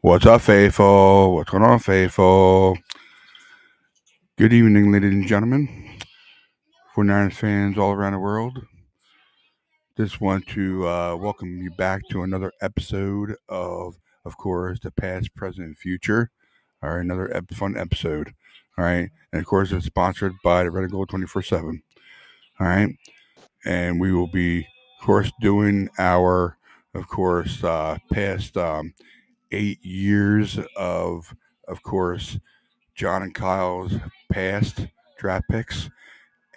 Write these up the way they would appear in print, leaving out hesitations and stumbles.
What's up, faithful? What's going on, faithful? Good evening, ladies and gentlemen. 49ers fans all around the world. Just want to welcome you back to another episode of course, the past, present, and future. All right, another fun episode. All right, and of course, it's sponsored by the Red and Gold 24/7. All right, and we will be, of course, doing our, of course, past 8 years of course, John and Kyle's past draft picks,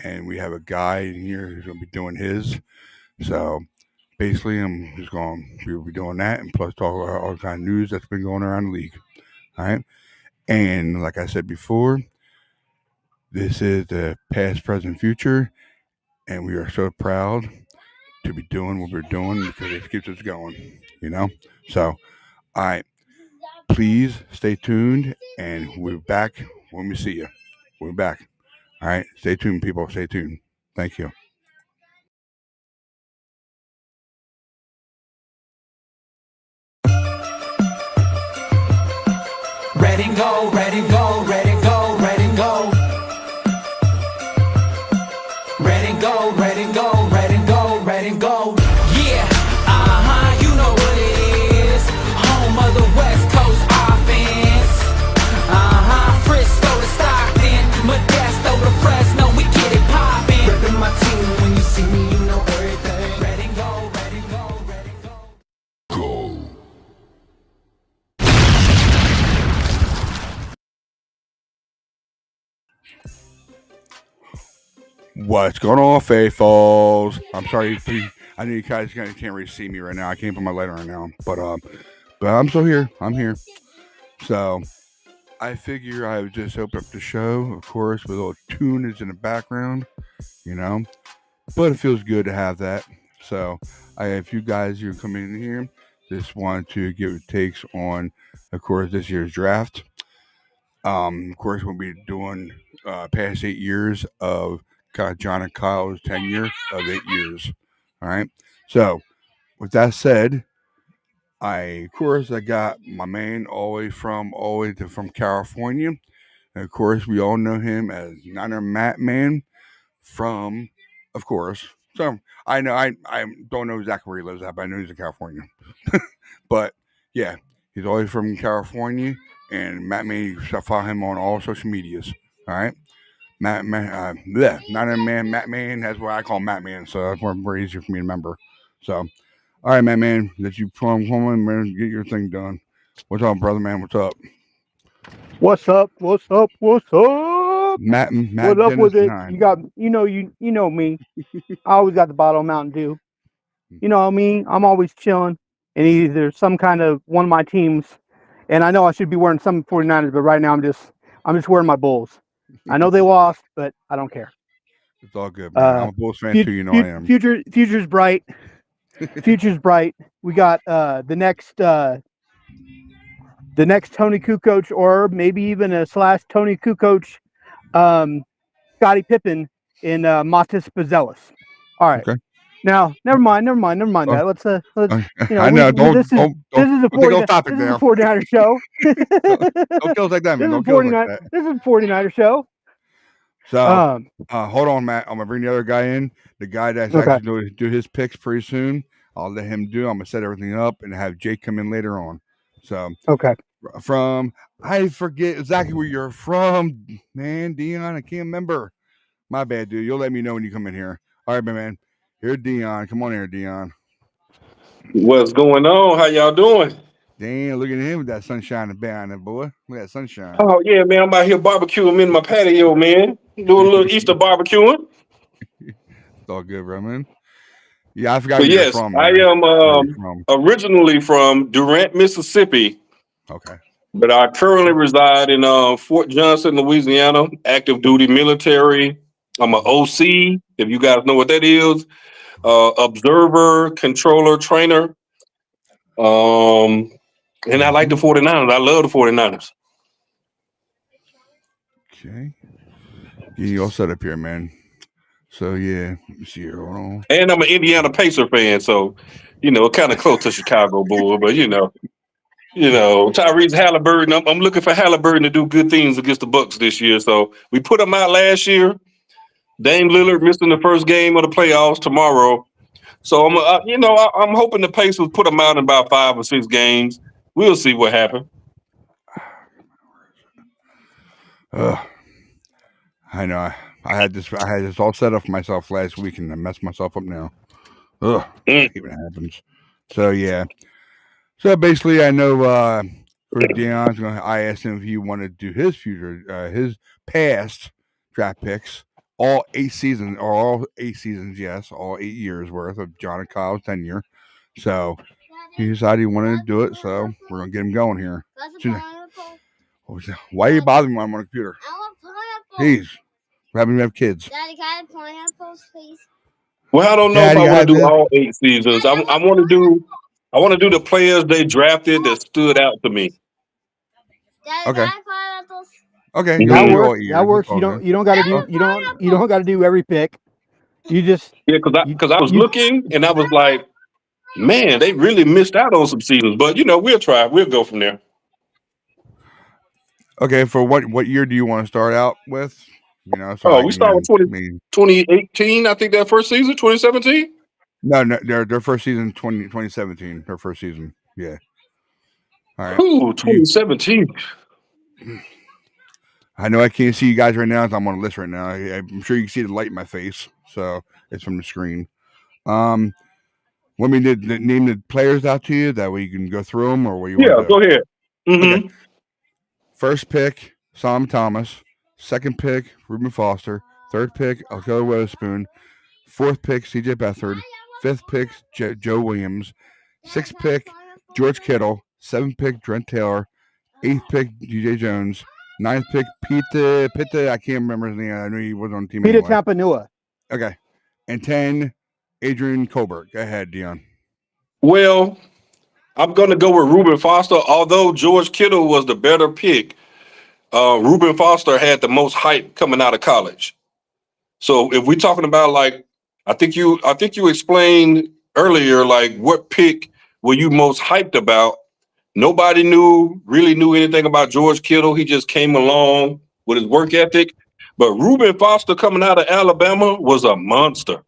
and we have a guy in here who's going to be doing his. So basically, I'm just going to be doing that, and plus talk about all the kind of news that's been going around the league. All right, and like I said before, this is the past, present, future, and we are so proud to be doing what we're doing because it keeps us going. So all right, please stay tuned, and we're back when we see you. We're back. All right. Stay tuned, people. Stay tuned. Thank you. Red and gold, red and gold, red and gold, red and gold. Red and gold, red and gold, red and gold, red and gold. Yeah, you know what it is. Home of the West Coast offense. Frisco to Stockton, Modesto to Fresno, we get it poppin'. Reppin' my team, when you see me, you know everything. Red and gold, red and gold, red and gold. Go. What's going on, faithfuls? I'm sorry, I know you guys can't really see me right now. I can't put my light on right now, but I'm still here. I'm here. So I figure I would just open up the show, of course, with a little tunage in the background, But it feels good to have that. So if you guys are coming in here, just want to give your takes on, of course, this year's draft. Of course, we'll be doing past 8 years of John and Kyle's tenure of 8 years. All right. So with that said, I got my man all the way from California. And of course, we all know him as Niner Matt Man from, of course. So I know I don't know exactly where he lives at, but I know he's in California. But yeah, he's always from California, and Matt Man, you should follow him on all social medias. All right. Matt Man, Niner Man, Matt Man. That's what I call Matt Man. So that's more easier for me to remember. So, all right, Matt Man, let you come home, man, get your thing done. What's up, brother, man? What's up? What's up? What's up? What's up? Matt What up Dennis with it? 9. You got, you know me. I always got the bottle of Mountain Dew. You know me. I'm always chilling, and either some kind of one of my teams. And I know I should be wearing some 49ers, but right now I'm just wearing my Bulls. I know they lost, but I don't care. It's all good, man. I'm a Bulls fan too. You know I am. Future's bright. Future's bright. We got the next Tony Kukoc, or maybe even a / Tony Kukoc, Scottie Pippen in Matis Pizzellis. All right. Okay. Now, never mind that. Let's I know. This is a 49er show. Don't kill us like that, man. Don't kill us like that. This is a 49er show. So, hold on, Matt. I'm gonna bring the other guy in. The guy that's actually going to do his picks pretty soon. I'll let him do. I'm gonna set everything up and have Jake come in later on. So, okay. I forget exactly where you're from, man. Dion, I can't remember. My bad, dude. You'll let me know when you come in here. All right, man. Here's Dion. Come on here, Dion. What's going on? How y'all doing? Damn, look at him with that sunshine behind him, boy. Look at that sunshine. Oh, yeah, man. I'm out here barbecuing in my patio, man. Doing a little Easter barbecuing. It's all good, bro, man. Yeah, I forgot where you're from. I am originally from Durant, Mississippi. Okay. But I currently reside in Fort Johnson, Louisiana, active duty military. I'm an OC, if you guys know what that is. Observer, controller, trainer. And I like the 49ers. I love the 49ers. Okay. You all set up here, man. So, yeah. Let me see here. Hold on. And I'm an Indiana Pacer fan, so, kind of close to Chicago Bull, but, Tyrese Halliburton. I'm looking for Halliburton to do good things against the Bucks this year. So we put him out last year. Dame Lillard missing the first game of the playoffs tomorrow. So I'm hoping the Pacers put him out in about 5 or 6 games. We'll see what happens. I know. I had this all set up for myself last week, and I messed myself up now. Ugh, I hate when it happens. So yeah. So basically, I know for Dion's going. I asked him if he wanted to do his past draft picks, all 8 seasons, or all 8 seasons. Yes, all 8 years worth of John and Kyle's tenure. So he decided he wanted to do it. So we're gonna get him going here. Why are you bothering me when I'm on the computer? Please, we're having to have kids. Daddy, can I have pineapples, please? Well, I don't know if I want to do all 8 seasons. I want to do the players they drafted that stood out to me. Daddy, Okay. can I have pineapples? Okay, That works. You don't got to do you don't got to do every pick. You just because I was looking and I was like, man, they really missed out on some seasons. But we'll try. We'll go from there. Okay, for what year do you want to start out with? We start with 2018. I think that first season, 2017. No, their first season, 2017. Their first season, yeah. All right. Ooh, 2017. I know I can't see you guys right now. So I'm on a list right now. I'm sure you can see the light in my face, so it's from the screen. Want me to name the players out to you? That way you can go through them, or what you want to do? Go ahead. Mm-hmm. Okay. First pick, Solomon Thomas. Second pick, Reuben Foster. Third pick, Alcoa Witherspoon. Fourth pick, C.J. Beathard. Fifth pick, Joe Williams. Sixth pick, George Kittle. Seventh pick, Trent Taylor. Eighth pick, DJ Jones. Ninth pick, Pita. I can't remember his name. I knew he was on the team. Pita Champanua. Okay. And 10, Adrian Colbert. Go ahead, Dion. Well, I'm going to go with Reuben Foster. Although George Kittle was the better pick, Reuben Foster had the most hype coming out of college. So if we're talking about I think you explained earlier what pick were you most hyped about? Nobody really knew anything about George Kittle. He just came along with his work ethic. But Reuben Foster coming out of Alabama was a monster.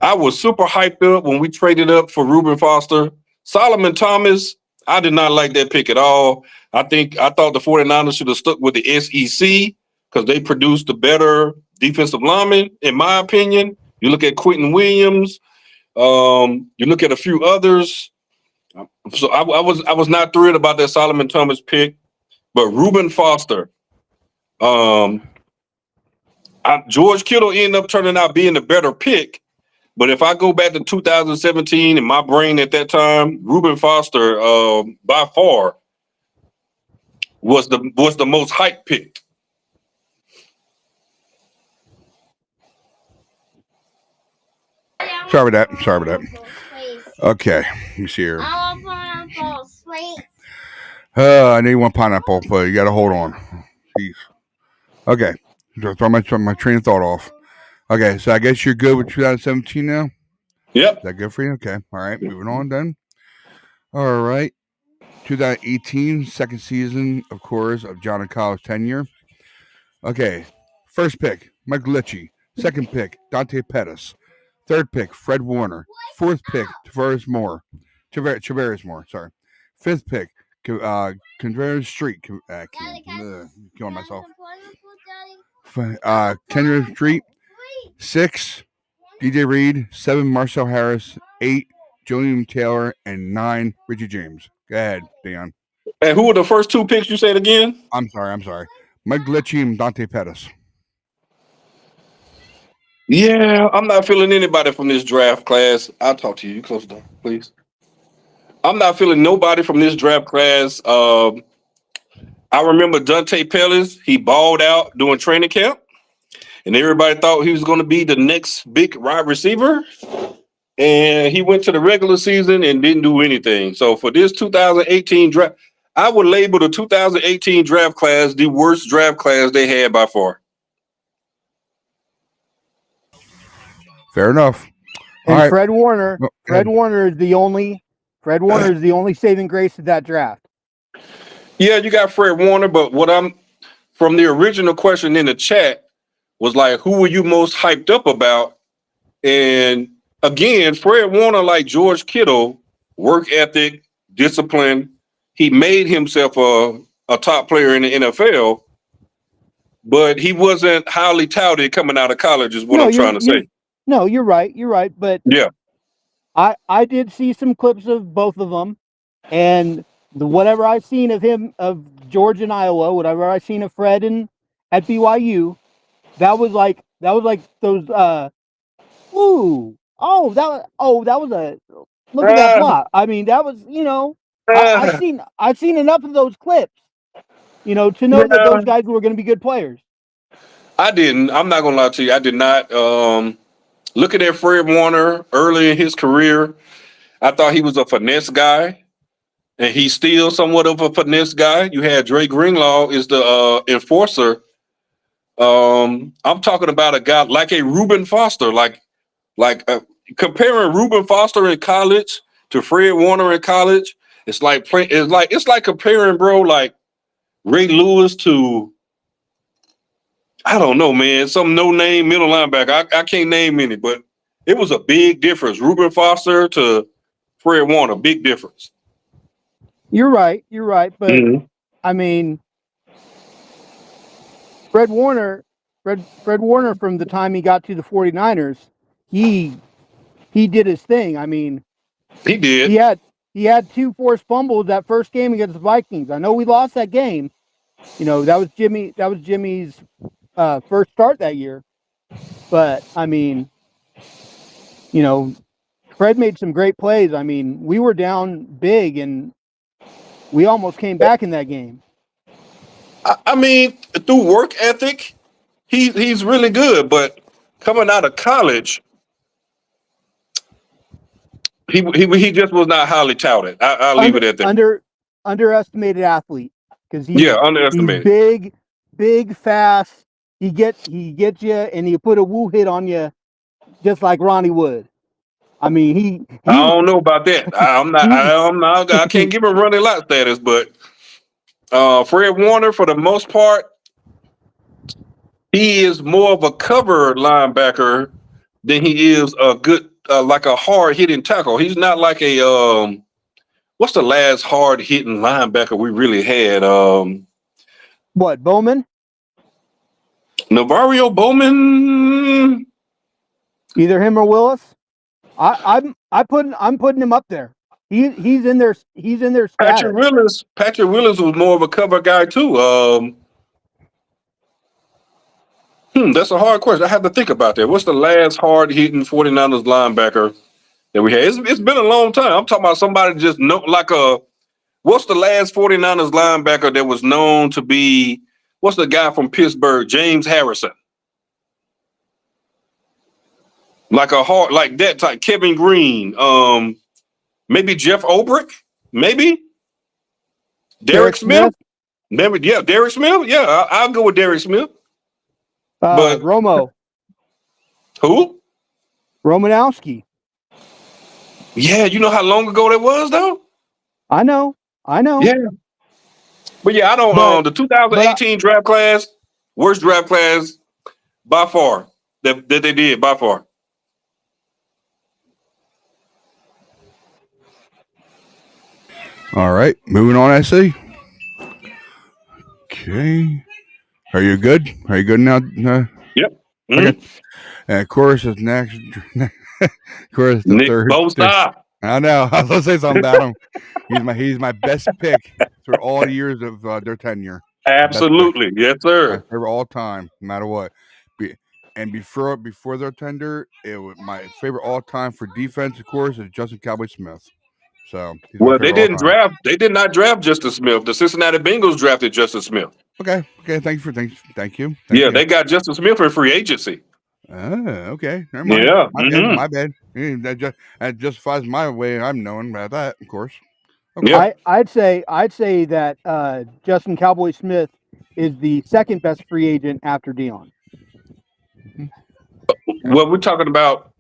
I was super hyped up when we traded up for Reuben Foster. Solomon Thomas, I did not like that pick at all. I thought the 49ers should have stuck with the SEC because they produced the better defensive lineman, in my opinion. You look at Quentin Williams. You look at a few others. So I was not thrilled about that Solomon Thomas pick, but Reuben Foster, George Kittle ended up turning out being the better pick. But if I go back to 2017 in my brain at that time, Reuben Foster by far was the most hyped pick. Sorry about that. Okay, let me see here. I want pineapples, please. I know you want pineapple, but you got to hold on. Jeez. Okay, throw my train of thought off. Okay, so I guess you're good with 2017 now? Yep. Is that good for you? Okay. All right, moving on then. All right. 2018, second season, of course, of John and Kyle's tenure. Okay, first pick, Mike Litchie. Second pick, Dante Pettis. Third pick, Fred Warner. Fourth pick, Tavares Moore. Sorry. Fifth pick, Conveyor Street. Killing myself. Kendrick Street. 6, DJ Reed. 7, Marcel Harris. 8, Julian Taylor. And 9, Richie James. Go ahead, Dion. And who were the first 2 picks you said again? I'm sorry. Mike Litchie and Dante Pettis. Yeah, I'm not feeling anybody from this draft class. I'll talk to you. You close the door, please. I'm not feeling nobody from this draft class. I remember Dante Pettis. He balled out during training camp, and everybody thought he was going to be the next big wide receiver. And he went to the regular season and didn't do anything. So for this 2018 draft, I would label the 2018 draft class the worst draft class they had by far. Fair enough. And right. Fred Warner is the only Fred Warner is the only saving grace of that draft. Yeah, you got Fred Warner, but what I'm from the original question in the chat was like, who were you most hyped up about? And again, Fred Warner, like George Kittle, work ethic, discipline. He made himself a top player in the NFL, but he wasn't highly touted coming out of college, is what I'm trying to say. No, you're right. You're right. But Yeah. I did see some clips of both of them, and whatever I've seen of him, of George in Iowa, whatever I've seen of Fred at BYU, that was like those that was a look at that block. I mean, that was, I've seen enough of those clips, to know that those guys were going to be good players. I'm not gonna lie to you. I did not looking at Fred Warner early in his career. I thought he was a finesse guy, and he's still somewhat of a finesse guy. You had Dre Greenlaw is the enforcer. I'm talking about a guy like a Reuben Foster, like comparing Reuben Foster in college to Fred Warner in college. It's like comparing, bro, like Ray Lewis to, I don't know, man, some no-name middle linebacker. I can't name any, but it was a big difference. Reuben Foster to Fred Warner, big difference. You're right, but I mean, Fred Warner from the time he got to the 49ers, he did his thing. I mean, he did. He had 2 forced fumbles that first game against the Vikings. I know we lost that game. That was Jimmy's first start that year. But I mean, Fred made some great plays. I mean, we were down big and we almost came back in that game. I mean, through work ethic, he's really good. But coming out of college, he just was not highly touted. I'll leave it at that. Underestimated athlete, because he's underestimated. big, fast. He gets you, and he put a woo hit on you, just like Ronnie Wood. I mean, I don't know about that. I can't give him running lot status, but Fred Warner, for the most part, he is more of a cover linebacker than he is a good, like a hard hitting tackle. He's not like a what's the last hard hitting linebacker we really had? What, Bowman? Navarro Bowman? Either him or Willis. I'm putting him up there. He's in there. He's in there. Patrick Willis was more of a cover guy too. That's a hard question. I have to think about that. What's the last hard hitting 49ers linebacker that we had? It's been a long time. I'm talking about somebody just what's the last 49ers linebacker that was known to be, what's the guy from Pittsburgh, James Harrison? Like a hard, like that type, Kevin Green, maybe Jeff Ulbrich, maybe Derek Smith. Maybe, yeah, Derek Smith. Yeah, I'll go with Derek Smith. But Romo. Who? Romanowski. Yeah, you know how long ago that was, though? I know. Yeah. But yeah, I don't the 2018 draft class, worst draft class by far that they did, by far. All right, moving on, SC. Okay. Are you good? Are you good now? Yep. Okay. Of course, is next. Of course, the Nick third. Bosa. I know. I was gonna say something about him. He's my best pick through all years of their tenure. Absolutely, yes, sir. My favorite all time, no matter what. And before their tender, it was my favorite all time for defense, of course, is Justin Cowboy Smith. So they did not draft Justice Smith. The Cincinnati Bengals drafted Justice Smith. Okay. Thank you. They got Justice Smith for free agency. Okay. Never mind. Yeah. My bad. That justifies my way I'm knowing about that, of course. Okay. Yeah. I'd say that Justin Cowboy Smith is the second best free agent after Dion. Well, we're talking about.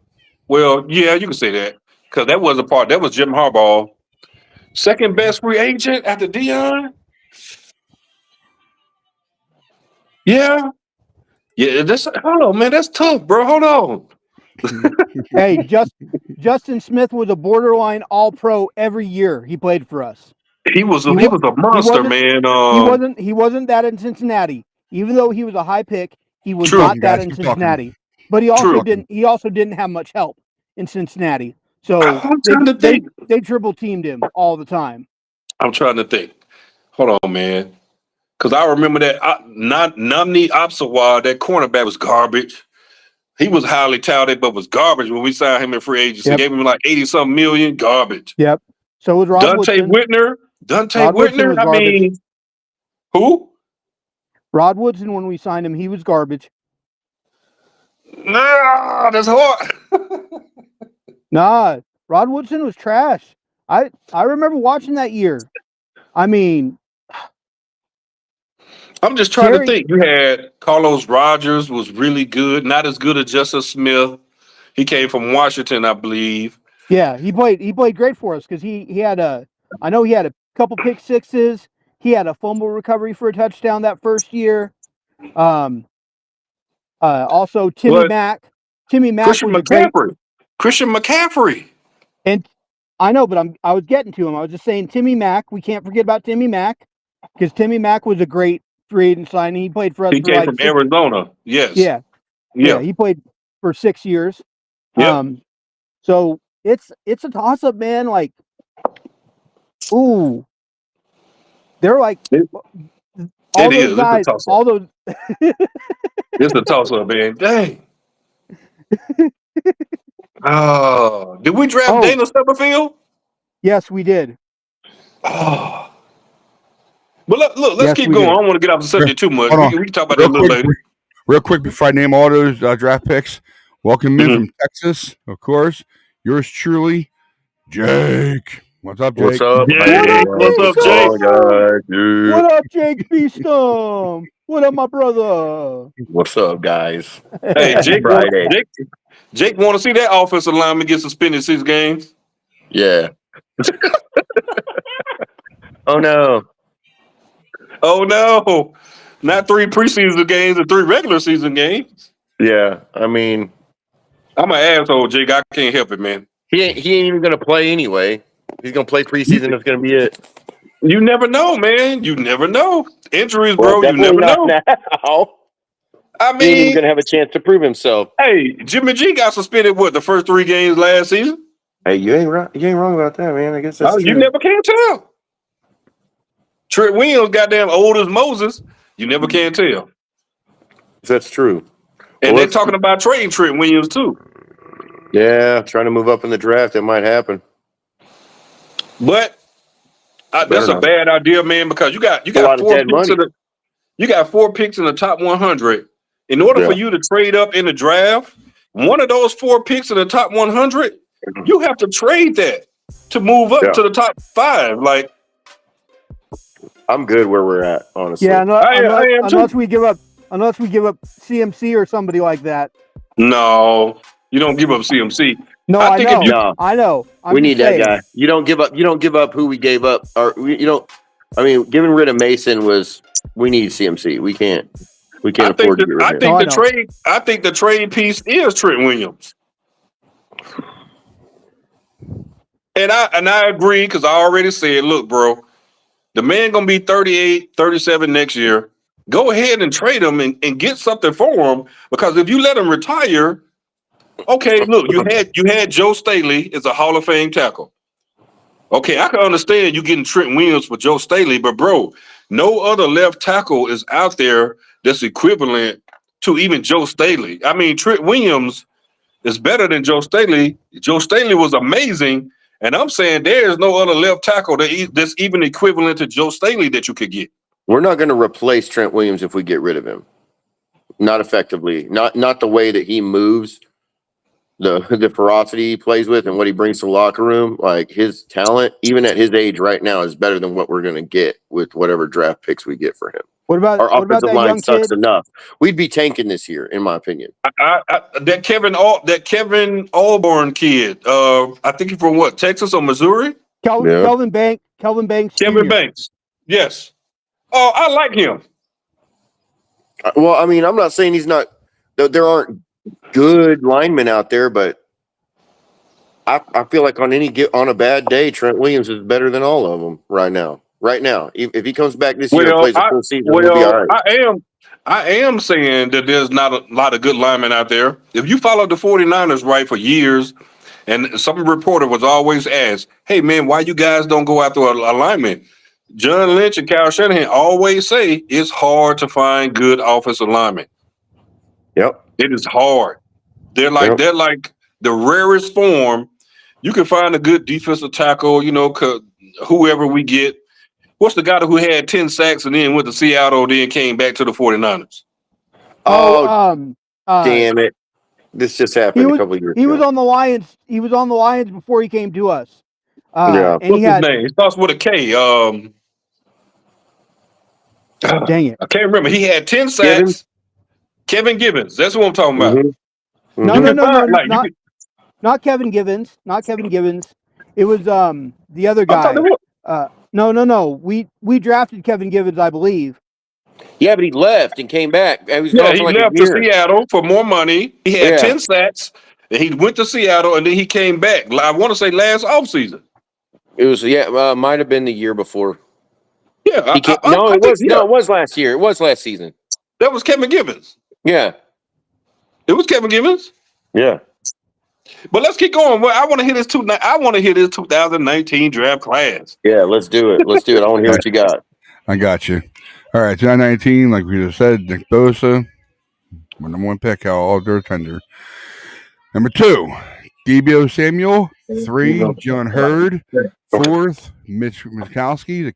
Well, yeah, you can say that because that was a part. That was Jim Harbaugh. Second best free agent after Dion. Yeah. Yeah, hold on, man. That's tough, bro. Hold on. Hey, Justin Smith was a borderline All-Pro every year he played for us. He was a He monster, man. He wasn't that in Cincinnati. Even though he was a high pick, he was True. not that Guys, in keep talking. Cincinnati. But he also True. didn't. He also didn't have much help in Cincinnati. So I'm trying to think. they triple teamed him all the time. I'm trying to think. Hold on, man. Because I remember that Namni Apsawa, that cornerback was garbage. He was highly touted, but was garbage when we signed him in free agency. Yep. Gave him like 80-something million. Garbage. Yep. So was Rod Woodson. Dante Rod Woodson Whitner. was I garbage. mean, who? Rod Woodson, when we signed him, he was garbage. Nah, that's hard. Nah, Rod Woodson was trash. I remember watching that year. I mean, I'm just trying Terry- to think. You had Carlos Rogers was really good, not as good as Justice Smith. He came from Washington, I believe. yeah, he played great for us because he had a couple pick sixes. He had a fumble recovery for a touchdown that first year. Also Timmy But Mack. Timmy Mack Christian was a great. Christian McCaffrey. And I know, but I was getting to him. I was just saying Timmy Mack. We can't forget about Timmy Mack because Timmy Mack was a great free agent signing. He played for us. He came from Arizona. Yes. Yeah. He played for 6 years. Yep. So it's a toss up, man. Like, ooh, they're like all those guys. All those. It's a toss up, man. Dang. Oh, did we draft Dana Summerfield? Yes, we did. Oh. But let's keep going. Did. I don't want to get off the subject too much. We can talk about that a little later. Real quick, before I name all those draft picks, welcome in from Texas, of course. Yours truly, Jake. What's up, Jake? What's up? Jake? What's up, Jake? Guys, what up, Jake Beeston? What up, my brother? What's up, guys? Hey, Jake. Friday. Jake want to see that offensive lineman get suspended 6 games. Yeah. Oh no. Oh no. Not 3 preseason games and 3 regular season games. Yeah. I mean, I'm an asshole, Jake. I can't help it, man. he ain't even gonna play anyway. He's gonna play preseason. That's gonna be it. You never know, man. You never know. Injuries, bro. You never know. Now. I He ain't even mean, gonna have a chance to prove himself. hey, Jimmy G got suspended the first 3 games last season? Hey, you ain't wrong about that, man. I guess that's true. You never can tell. Trent Williams, goddamn old as Moses. You never can tell. That's true. And they're talking about trading Trent Williams too. Yeah, trying to move up in the draft. That might happen. But that's a bad idea, man, because you got 4 picks you got 4 picks in the top 100. In order for you to trade up in the draft, one of those 4 picks in the top 100, you have to trade that to move up to the top 5. Like, I'm good where we're at, honestly. Yeah, unless we give up CMC or somebody like that. No, you don't give up CMC. No, I know. We need that guy. You don't give up who we gave up, or you don't. I mean, getting rid of Mason we need CMC. We can't afford to get rid of him. I think the trade piece is Trent Williams. And I agree, because I already said, look, bro, the man gonna be 38, 37 next year. Go ahead and trade him and get something for him, because if you let him retire, okay, look, you had Joe Staley as a Hall of Fame tackle. Okay, I can understand you getting Trent Williams for Joe Staley, but bro, no other left tackle is out there that's equivalent to even Joe Staley. I mean, Trent Williams is better than Joe Staley. Joe Staley was amazing, and I'm saying there is no other left tackle that's even equivalent to Joe Staley that you could get. We're not going to replace Trent Williams if we get rid of him. Not effectively. Not the way that he moves, the ferocity he plays with, and what he brings to the locker room. Like, his talent, even at his age right now, is better than what we're going to get with whatever draft picks we get for him. What about our offensive that line young sucks kid? enough. We'd be tanking this year, in my opinion. That Kevin Auburn kid, I think he's from Texas or Missouri? Yeah. Kelvin Banks. Kevin Jr. Banks. Yes. Oh, I like him. Well, I mean, I'm not saying he's not. There aren't good linemen out there, but I feel like on a bad day, Trent Williams is better than all of them right now. Right now, if he comes back this year and Well, plays a I full season, we'll be all right. I am saying that there's not a lot of good linemen out there. If you followed the 49ers right for years, and some reporter was always asked, "Hey man, why you guys don't go after a lineman?" John Lynch and Kyle Shanahan always say it's hard to find good offensive linemen. Yep. It is hard. They're like the rarest form. You can find a good defensive tackle, whoever we get. What's the guy who had 10 sacks and then went to Seattle, then came back to the 49ers? Damn it. This just happened a couple of years ago. He was on the Lions. He was on the Lions before he came to us. Yeah. And What's his name? It starts with a K. Dang it. I can't remember. He had 10 sacks. Kevin Gibbons. That's what I'm talking about. Mm-hmm. No, not Kevin Givens. Not Kevin Givens. It was the other guy. No. We drafted Kevin Givens, I believe. Yeah, but he left and came back. He left to Seattle for more money. He had 10 sacks, and he went to Seattle, and then he came back. I want to say last offseason. It was might have been the year before. Yeah, it was last year. It was last season. That was Kevin Givens. Yeah, it was Kevin Givens. Yeah, but let's keep going. Well, I want to hear this 2019 draft class. Yeah, let's do it. I want to hear what you got. I got you. All right, 2019, like we just said, Nick Bosa, number 1 pick, all their tender. Number 2, Deebo Samuel. 3, John Hurd. 4th, Mitch Miskowski, the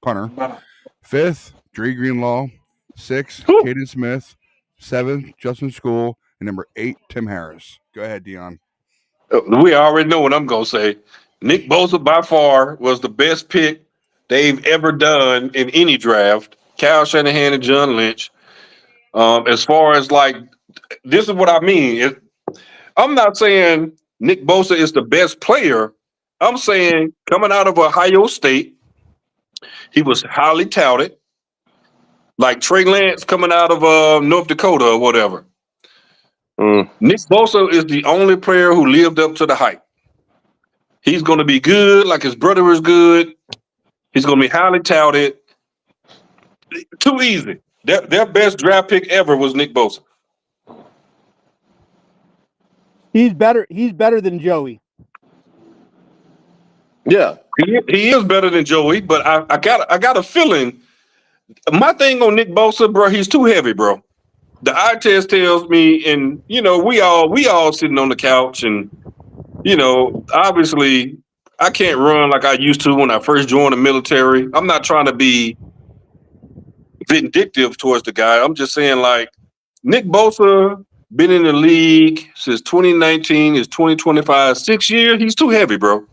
punter. 5th, Dre Greenlaw. 6th, Caden Smith. 7th, Justin School. And number 8, Tim Harris. Go ahead, Dion. We already know what I'm going to say. Nick Bosa by far was the best pick they've ever done in any draft. Kyle Shanahan and John Lynch. As far as this is what I mean. I'm not saying Nick Bosa is the best player. I'm saying coming out of Ohio State, he was highly touted. Like Trey Lance coming out of North Dakota or whatever. Nick Bosa is the only player who lived up to the hype. He's going to be good, like his brother is good. He's going to be highly touted. Too easy. Their best draft pick ever was Nick Bosa. He's better than Joey. Yeah, he is better than Joey, but I got a feeling. My thing on Nick Bosa, bro, he's too heavy, bro. The eye test tells me, and we all sitting on the couch, and obviously I can't run like I used to when I first joined the military. I'm not trying to be vindictive towards the guy. I'm just saying, Nick Bosa been in the league since 2019, is 2025, 6 years. He's too heavy, bro.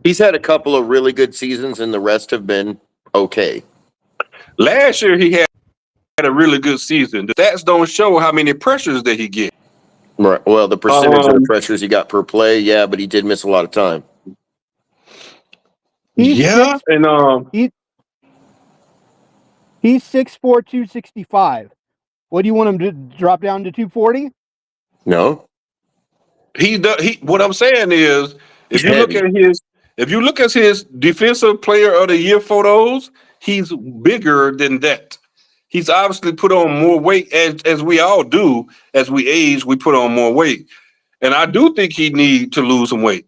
He's had a couple of really good seasons, and the rest have been okay. Last year he had a really good season. The stats don't show how many pressures that he get. Right. Well, the percentage of the pressures he got per play, yeah, but he did miss a lot of time. He's 6'4", 265. What do you want him to drop down to 240? No. What I'm saying is, if you look at his defensive player of the year photos, he's bigger than that. He's obviously put on more weight, as we all do. As we age, we put on more weight. And I do think he need to lose some weight.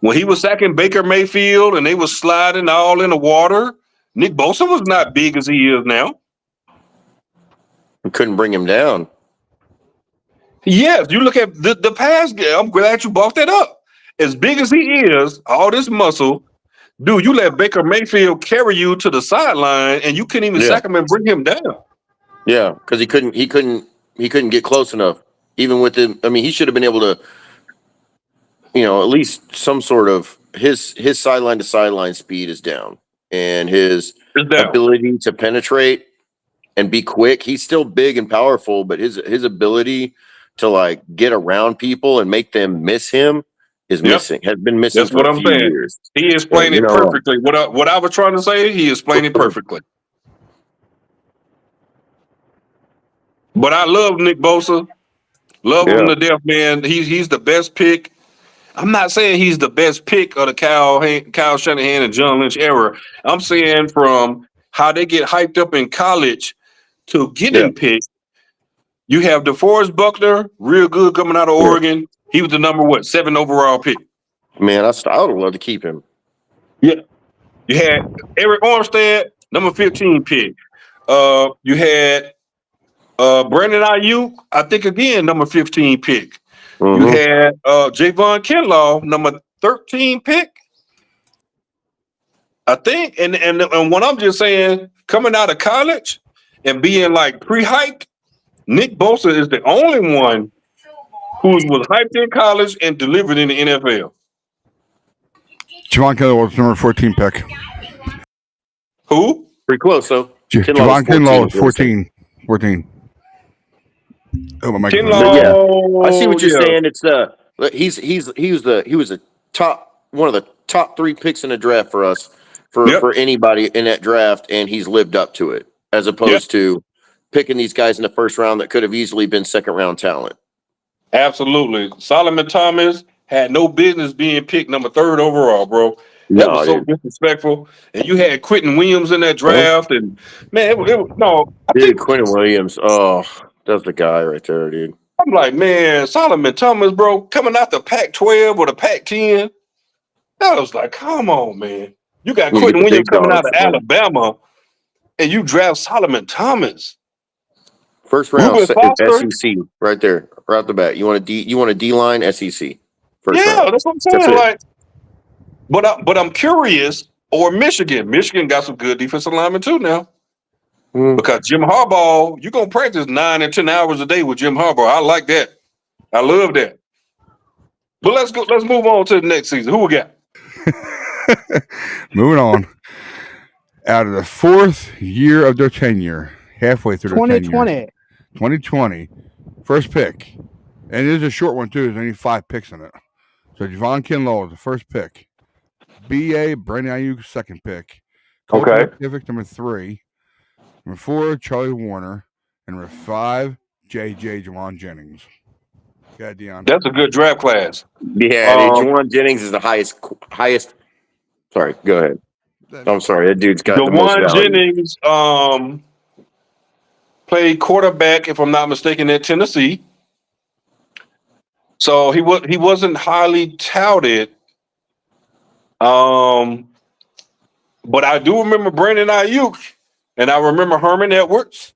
When he was sacking Baker Mayfield and they was sliding all in the water, Nick Bosa was not big as he is now. We couldn't bring him down. Yes, you look at the pass game. I'm glad you brought that up. As big as he is, all this muscle, dude, you let Baker Mayfield carry you to the sideline, and you couldn't even sack him and bring him down. Yeah, because he couldn't get close enough. Even with him, I mean, he should have been able to, at least some sort of his sideline to sideline speed is down, and his ability to penetrate and be quick. He's still big and powerful, but his ability to get around people and make them miss him is Yep. missing. Has been missing That's for what a I'm few saying. years. He explained You it know, perfectly. What I was trying to say, he explained it perfectly. But I love Nick Bosa. Love him Yeah. to death, man. He's the best pick. I'm not saying he's the best pick of the Kyle Shanahan and John Lynch era. I'm saying from how they get hyped up in college to getting picked. You have DeForest Buckner, real good coming out of Yeah. Oregon. He was the number 7 overall pick. Man, I would love to keep him. Yeah. You had Eric Armstead, number 15 pick. You had Brandon Ayuk, I think again, number 15 pick. You Mhm. had Javon Kinlaw, number 13 pick. I think, and what I'm just saying, coming out of college and being like pre-hyped, Nick Bosa is the only one who was hyped in college and delivered in the NFL. Javon Kinlaw was number 14 pick. Who? Pretty close though. Javon Kinlaw was 14. 14. Oh, my microphone. But yeah, Kinlaw, I see what you're yeah. saying. It's he was a one of the top 3 picks in the draft for us for anybody in that draft, and he's lived up to it as opposed to picking these guys in the first round that could have easily been second round talent. Absolutely. Solomon Thomas had no business being picked number 3rd overall, bro. That was so disrespectful. And you had Quentin Williams in that draft, and man, I Dude, think Quentin Williams. Oh, that's the guy right there, dude. I'm like, man, Solomon Thomas, bro, coming out the Pac-12 or the Pac-10. I was like, come on, man. You got You get Quentin the Williams big coming out dogs. of Alabama, and you draft Solomon Thomas. First round Ruben Foster. SEC right there, right off the bat. You want a D line SEC first Yeah, round. that's what I'm That's saying. it. Like, but I'm curious. Or Michigan. Michigan got some good defensive linemen too now. Because Jim Harbaugh, you're gonna practice 9 and 10 hours a day with Jim Harbaugh. I like that. I love that. But let's go. Let's move on to the next season. Who we got? Moving on. Out of the 4th year of their tenure, halfway through their tenure, 2020, first pick, and it is a short one too. There's only 5 picks in it. So Javon Kinlaw was the first pick. B.A. Brandon Ayuk, second pick. Colton McKivick, number 3. Number 4, Charlie Warner. And number 5, J.J. Juwan Jennings. Yeah, Dion. That's a good draft class. Yeah, Juwan Jennings is the highest. Sorry, go ahead. I'm sorry, that dude's got the most Juwan value. Jennings played quarterback, if I'm not mistaken, at Tennessee. So he wasn't highly touted. But I do remember Brandon Ayuk, and I remember Herman Edwards.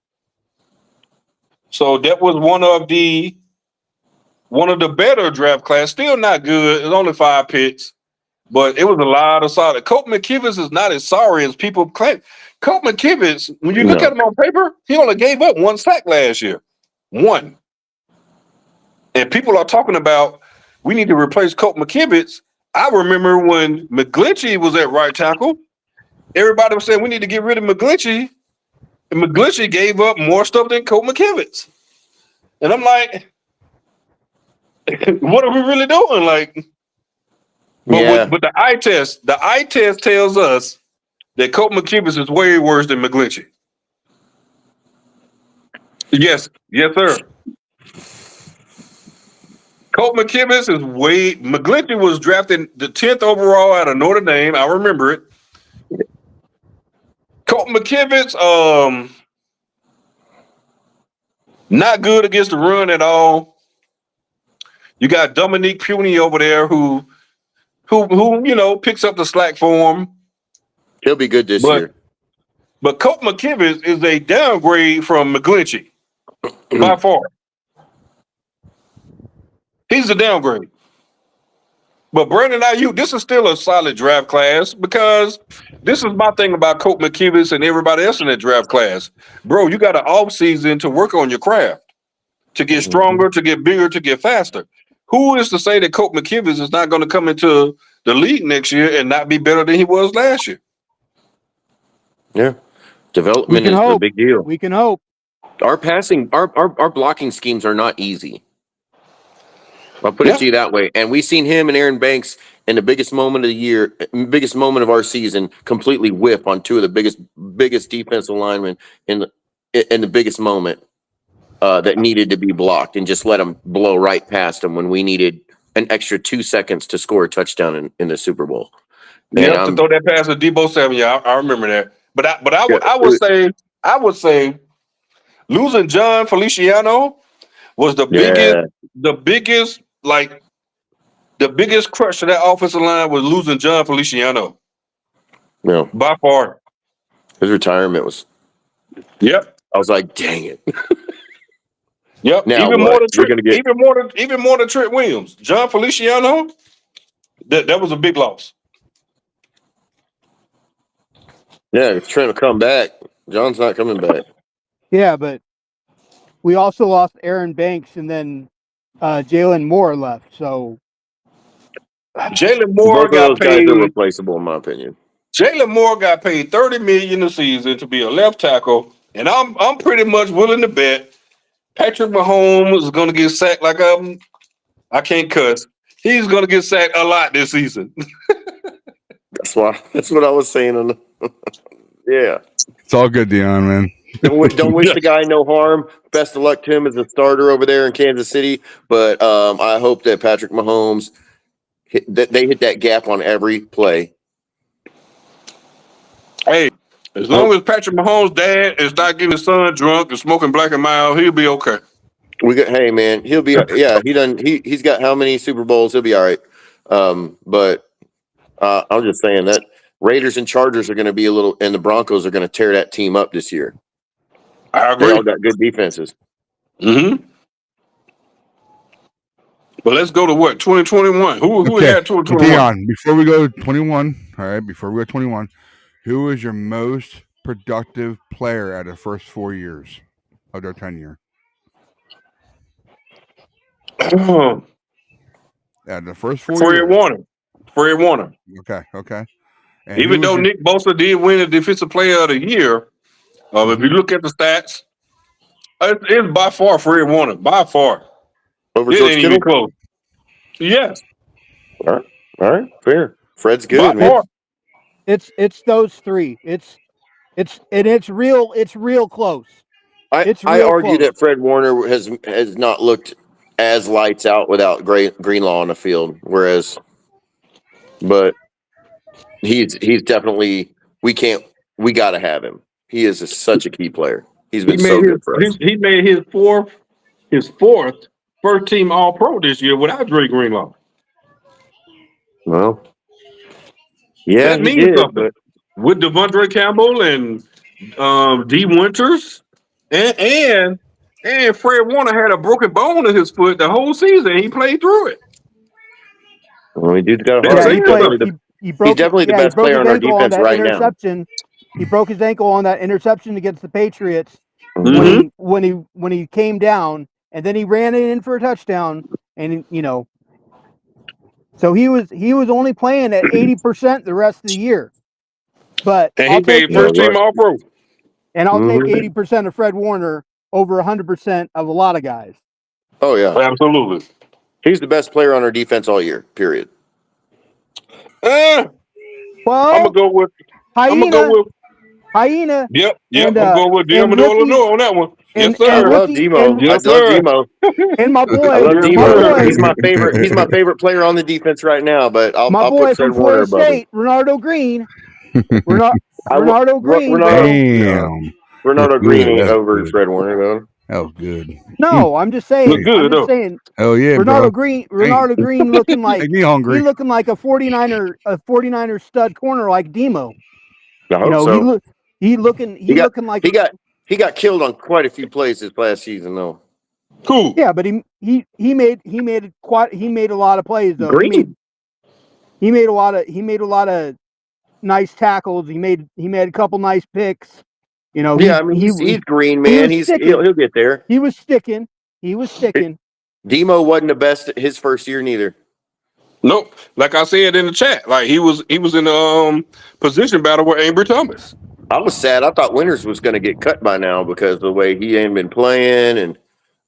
So that was one of the better draft class. Still not good. It's only 5 picks, but it was a lot of solid. Colt McKivitz is not as sorry as people claim. Colt McKivitz, when you look at him on paper, he only gave up 1 sack last year. 1. And people are talking about we need to replace Colt McKivitz. I remember when McGlinchey was at right tackle, everybody was saying we need to get rid of McGlinchey. And McGlinchey gave up more stuff than Colt McKivitz. And I'm like, what are we really doing? Like, but the eye test tells us that Colt McKivitz is way worse than McGlinchey. Yes, sir. Colt McKivitz is McGlinchey was drafted the 10th overall out of Notre Dame. I remember it. Colt McKivitz, not good against the run at all. You got Dominique Puny over there who picks up the slack for him. He'll be good this year. But Colt McKivitz is a downgrade from McGlinchey by far. He's a downgrade. But Brandon Ayuk, this is still a solid draft class because this is my thing about Colt McKivitz and everybody else in that draft class. Bro, you got an off season to work on your craft, to get stronger, to get bigger, to get faster. Who is to say that Colt McKivitz is not going to come into the league next year and not be better than he was last year? Yeah. Development is a big deal. We can hope. Our blocking schemes are not easy. I'll put it to you that way. And we seen him and Aaron Banks in the biggest moment of the year, biggest moment of our season, completely whip on two of the biggest defensive linemen in the biggest moment that needed to be blocked, and just let them blow right past them when we needed an extra 2 seconds to score a touchdown in the Super Bowl. Yep, to throw that pass to Debo Samuel. Yeah, I remember that. But I would say losing John Feliciano was the biggest crush to that offensive line was losing John Feliciano. No, by far. His retirement was. Yep. I was like, dang it. Yep. Now even what? more than Trent, even more than Trent Williams. John Feliciano, that was a big loss. Yeah, if Trent will come back, John's not coming back. Yeah, but we also lost Aaron Banks, and then Jalen Moore left. So Jalen Moore Both of those got paid. guys are replaceable, in my opinion. Jalen Moore got paid $30 million a season to be a left tackle, and I'm pretty much willing to bet Patrick Mahomes is going to get sacked like I can't cuss. He's going to get sacked a lot this season. That's what I was saying. Yeah. It's all good, Dion, man. Don't wish the guy no harm. Best of luck to him as a starter over there in Kansas City. But I hope that Patrick Mahomes they hit that gap on every play. Hey, as long as Patrick Mahomes' dad is not getting his son drunk and smoking Black and Mild, he'll be okay. Hey man, he'll be he's got how many Super Bowls? He'll be all right. But I'm just saying that Raiders and Chargers are going to be and the Broncos are going to tear that team up this year. I agree. They all got good defenses. Mm-hmm. But let's go to what? 2021. Who had 2021? Dion, before we go to 21, all right, who is your most productive player out of the first 4 years of their tenure? Out of the first 4 years. Fred Warner. Okay. And even though Nick Bosa did win the Defensive Player of the Year, if you look at the stats, it's by far Fred Warner. By far. Over George Kittle? Even close. Yes. All right. Fair. Fred's good, by man. Far. It's those three. It's real close. I argue that Fred Warner has not looked as lights out without Greenlaw on the field, but he's definitely we got to have him. He is such a key player. He's been so good for us. He made his fourth first team All Pro this year without Dre Greenlaw. Well, yeah, that means something. With Devondre Campbell and D. Winters and Fred Warner had a broken bone in his foot the whole season. He played through it. Well, dude's got a heart. He's definitely the best player on our defense right now. He broke his ankle on that interception against the Patriots when he came down, and then he ran it in for a touchdown, and so he was only playing at 80% the rest of the year. But he made first team All Pro. And I'll take 80% of Fred Warner over 100% of a lot of guys. Oh yeah, absolutely. He's the best player on our defense all year. Period. Well, I'm gonna go with Hyena. Yep. I'm gonna go with Diamondola on that one. Yes, sir. I love Demo. I love Demo. And my boy. I love Demo. He's my favorite. He's my favorite player on the defense right now. But I'll put Fred Warner above him. Renardo Green. Renardo Green. Damn. Renardo Green over Fred Warner, though. That was good. No, I'm just saying. Hell yeah, Renardo Green looking like make me hungry. He looking like a 49er stud corner like Demo. I hope so. He looking like he got killed on quite a few plays this last season though. Cool. Yeah, but he made a lot of plays though. Green. He made a lot of nice tackles. He made a couple nice picks. He's green, man. He'll get there. He was sticking. Demo wasn't the best his first year neither. Nope. Like I said in the chat, like he was in the position battle with Ambry Thomas. I was sad. I thought Winters was going to get cut by now because of the way he ain't been playing, and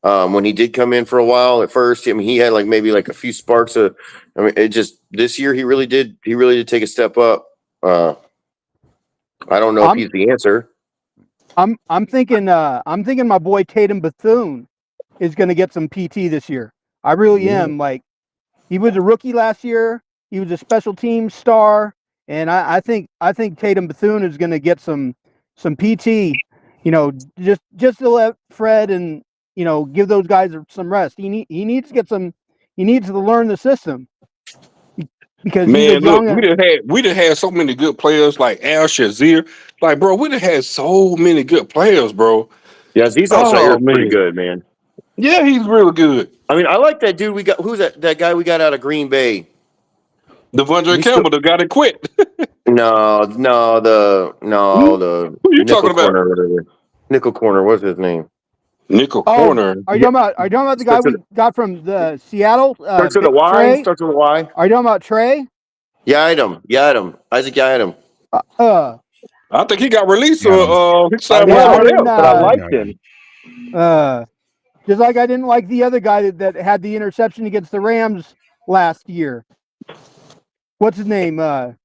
When he did come in for a while at first, I mean, he had like maybe like a few sparks of. I mean, it just this year he really did take a step up. I don't know if he's the answer. I'm thinking my boy Tatum Bethune is going to get some PT this year. I really am. Like, he was a rookie last year. He was a special team star, and I think Tatum Bethune is going to get some PT. You know, just to let Fred and give those guys some rest. He needs to get some. He needs to learn the system because he's a Man, look, young. we done had so many good players like Al Shazier. Like, bro, we done had so many good players, bro. Yeah, he's Oh, pretty man. good, man. Yeah, he's really good. I mean, I like that dude. We got who's that guy we got out of Green Bay? Devondre Campbell, the guy that quit. The Who you nickel talking about? corner, or whatever. Nickel corner. What's his name? Nickel corner. Are you talking about the guy we got from the Seattle? Starts with a Y. Trey? Starts with a Y. Are you talking about Trey? Yadam. Isaac Yadam. I think he got released. He signed Yeah, with somebody I didn't, else, but I liked him. Just like I didn't like the other guy that had the interception against the Rams last year. What's his name? That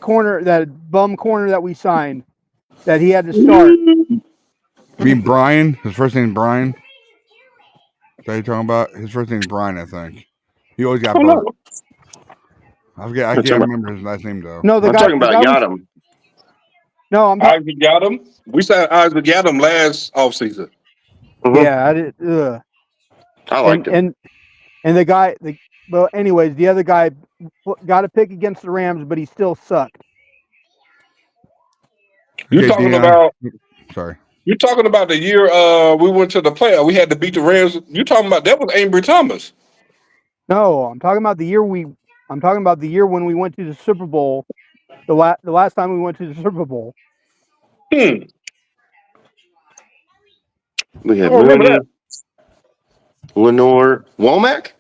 corner, that bum corner that we signed, that he had to start. You mean Brian? His first name is Brian? Is that you talking about? His first name is Brian, I think. He always got burnt. I can't remember his last name though. No, I'm talking about Yadam. No, I'm Isaac Yadam. We signed Isaac Yadam last offseason. Yeah, I did. I liked him. And the guy, well, anyways, the other guy got a pick against the Rams, but he still sucked. You're talking about? Sorry. You're talking about the year we went to the playoff. We had to beat the Rams. You're talking about that was Ambry Thomas. No, I'm talking about the year when we went to the Super Bowl. The last time we went to the Super Bowl. We had remember that. Lenore Womack.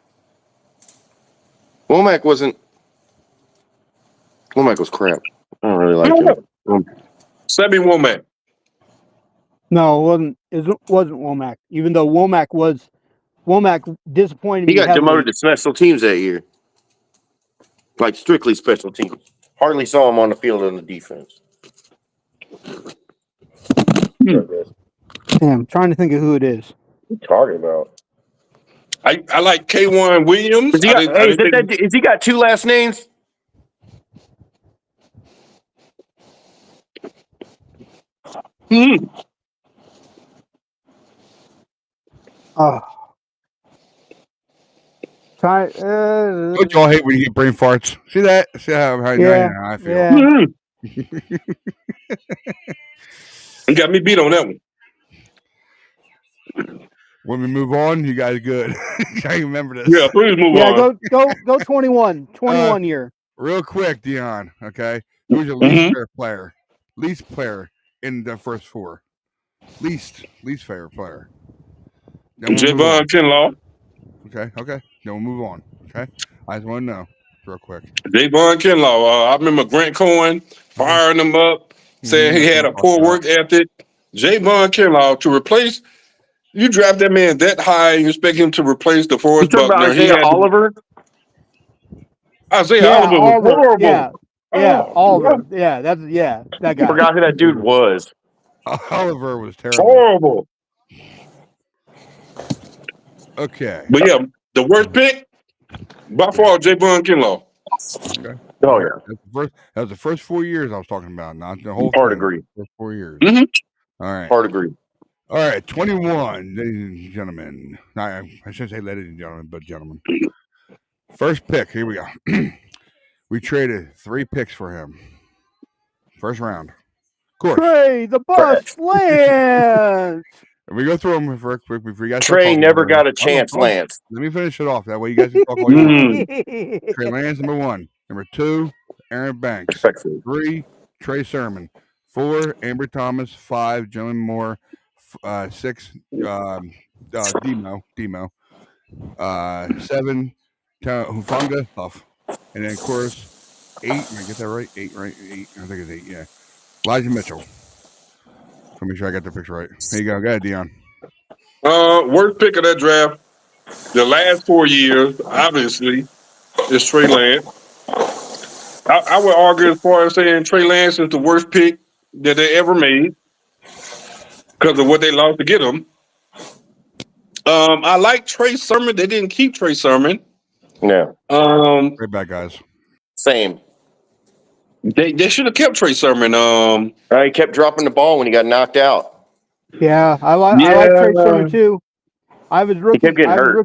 Womack was crap. I don't really like him. Sammy Womack. No, it wasn't Womack. Even though Womack disappointed me. He got heavily. demoted to special teams that year. Like strictly special teams. Hardly saw him on the field on the defense. Damn, I'm trying to think of who it is. What are you talking about? I like K1 Williams. Is he got two last names? Oh. Don't y'all hate when you get brain farts? See that? See how I feel? Yeah. You got me beat on that one. When we move on, you guys good. I remember this. Yeah, please move on. Go 21 year. Real quick, Dion. Okay, who's your least favorite player? Least player in the first four. Least favorite player. Javon Kinlaw. Okay. Then we'll move on. Okay, I just want to know real quick. Javon Kinlaw. I remember Grant Cohen firing him up, saying he had a poor work ethic. Javon Kinlaw to replace. You draft that man that high, and you expect him to replace DeForest Buckner. Isaiah Oliver? Isaiah Oliver was horrible. Oliver. Yeah, that guy. I forgot who that dude was. Oliver was terrible. Horrible. Okay. But yeah, the worst pick by far, Javon Kinlaw. Okay. Oh yeah. That was the first 4 years I was talking about, not the whole. Hard agree. First 4 years. Mm-hmm. All right. Hard agree. All right, 21, ladies and gentlemen. I shouldn't say ladies and gentlemen, but gentlemen. First pick, here we go. We traded 3 picks for him. First round. Of course. Trey, the bus lands. We go through them real quick before you guys. Trey never got a chance, Lance. Let me finish it off. That way you guys can talk all you want. Trey Lance, number 1. Number 2, Aaron Banks. 3, Trey Sermon. 4, Amber Thomas. 5, Jalen Moore. 6, Demo. 7, Hufanga, Huff. And then, of course, 8. Did I get that right? 8, right? 8. I think it's 8, yeah. Elijah Mitchell. Let me make sure I got the picture right. Here you go. Go ahead, Dion. Worst pick of that draft, the last 4 years, obviously, is Trey Lance. I would argue as far as saying Trey Lance is the worst pick that they ever made because of what they lost to get him. I like Trey Sermon. They didn't keep Trey Sermon. No, Great bad guys. same. They should have kept Trey Sermon. He kept dropping the ball when he got knocked out. Yeah, I like Trey Sermon too. I was He kept getting hurt.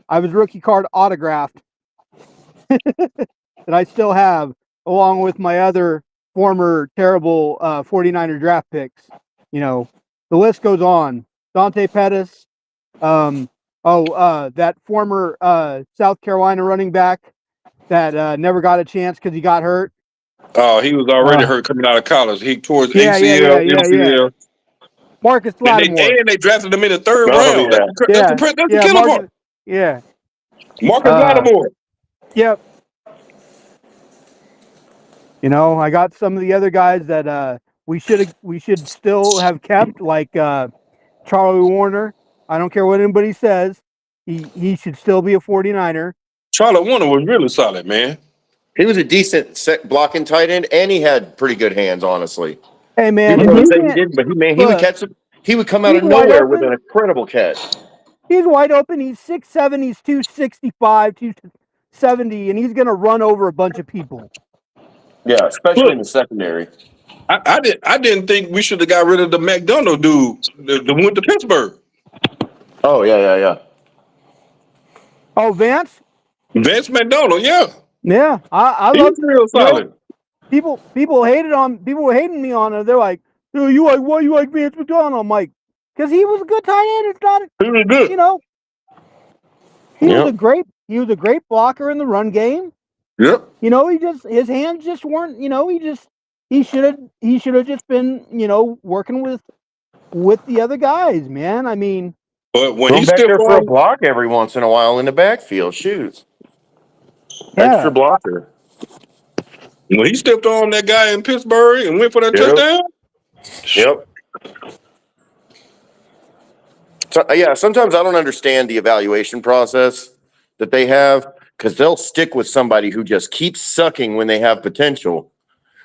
rookie card autographed that I still have, along with my other former terrible 49er draft picks. You know, the list goes on. Dante Pettis, that former South Carolina running back that never got a chance because he got hurt. Oh, he was already hurt coming out of college. He tore his ACL, MCL. Marcus Lattimore. And they drafted him in the 3rd round. Yeah. That's the killer part. Yeah. Marcus Lattimore. Yep. You know, I got some of the other guys that we should still have kept, like Charlie Warner. I don't care what anybody says. He should still be a 49er. Charlie Warner was really solid, man. He was a decent blocking tight end, and he had pretty good hands, honestly. Hey, man. He would catch him. He would come out of nowhere with an incredible catch. He's wide open. He's 6'7". He's 265, 270, and he's going to run over a bunch of people. Yeah, especially in the secondary. I didn't think we should have got rid of the McDonald dude that went to Pittsburgh. Oh, yeah. Oh, Vance McDonald, yeah. Yeah, I love real solid. You know, people were hating me on it. They're like, "Oh, why you like Vance McDonald?" I'm like, because he was a good tight end. It's not. He was good. You know, he was a great blocker in the run game. Yep. You know, his hands just weren't. You know, he should have just been, you know, working with the other guys, man. I mean, but when he's back there for a block every once in a while in the backfield, shoot. Yeah. Extra blocker. When he stepped on that guy in Pittsburgh and went for that touchdown. Yep. So, sometimes I don't understand the evaluation process that they have, because they'll stick with somebody who just keeps sucking when they have potential,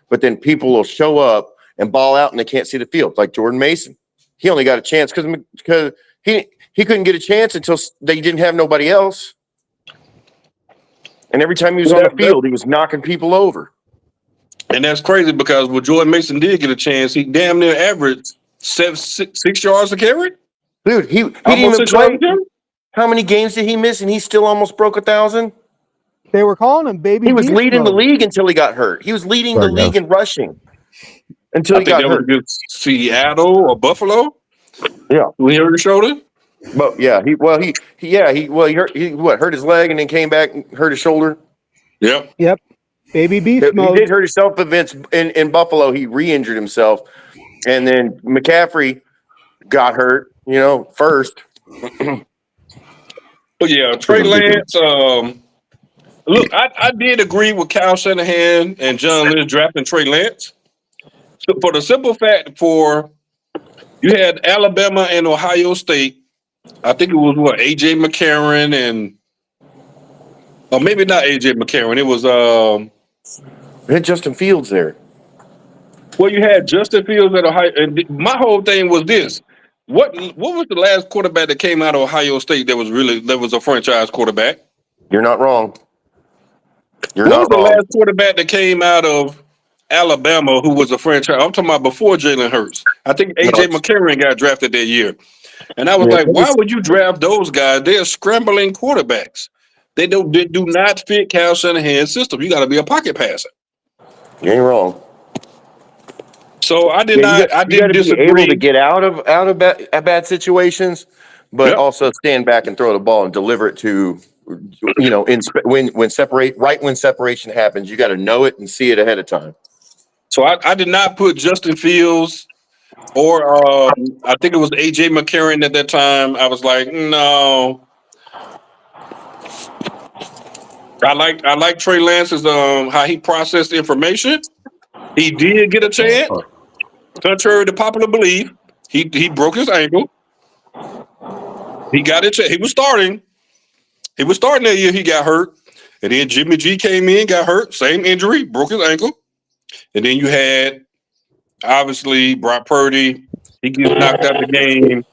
but then people will show up and ball out and they can't see the field, like Jordan Mason. He only got a chance because he couldn't get a chance until they didn't have nobody else. And every time he was on the field, he was knocking people over. And that's crazy because when Jordan Mason did get a chance, he damn near averaged 6 yards a carry. Dude, he didn't even play. How many games did he miss? And he still almost broke 1,000. They were calling him baby. He was leading the league until he got hurt. He was leading the league in rushing until he got hurt. Against Seattle or Buffalo. Yeah, when he hurt his shoulder. But yeah, he hurt his leg and then came back and hurt his shoulder. Yep. Baby beast mode. He did hurt himself, but Vince in Buffalo he re-injured himself, and then McCaffrey got hurt. You know, first. But yeah, Trey Lance. Look, I did agree with Kyle Shanahan and John Lynch drafting Trey Lance. So for the simple fact, you had Alabama and Ohio State. I think it was AJ McCarron or maybe not AJ McCarron. It was we had Justin Fields there. Well, you had Justin Fields at Ohio. And my whole thing was this: what was the last quarterback that came out of Ohio State that was a franchise quarterback? You're not wrong. What was the last quarterback that came out of Alabama who was a franchise? I'm talking about before Jalen Hurts. I think AJ McCarron got drafted that year. And I was like, why would you draft those guys? They're scrambling quarterbacks. They do not fit Kyle Shanahan's system. You got to be a pocket passer. You ain't wrong. So I didn't disagree. Be able to get out of bad situations, but also stand back and throw the ball and deliver it to, you know, when separation happens, you got to know it and see it ahead of time. So I did not put Justin Fields or I think it was AJ McCarron at that time. I was like, no. I like Trey Lance's how he processed information. He did get a chance. Contrary to popular belief, he broke his ankle. He got it. He was starting. He was starting that year. He got hurt, and then Jimmy G came in, got hurt, same injury, broke his ankle, and then you had obviously Brock Purdy. He gets knocked out the game,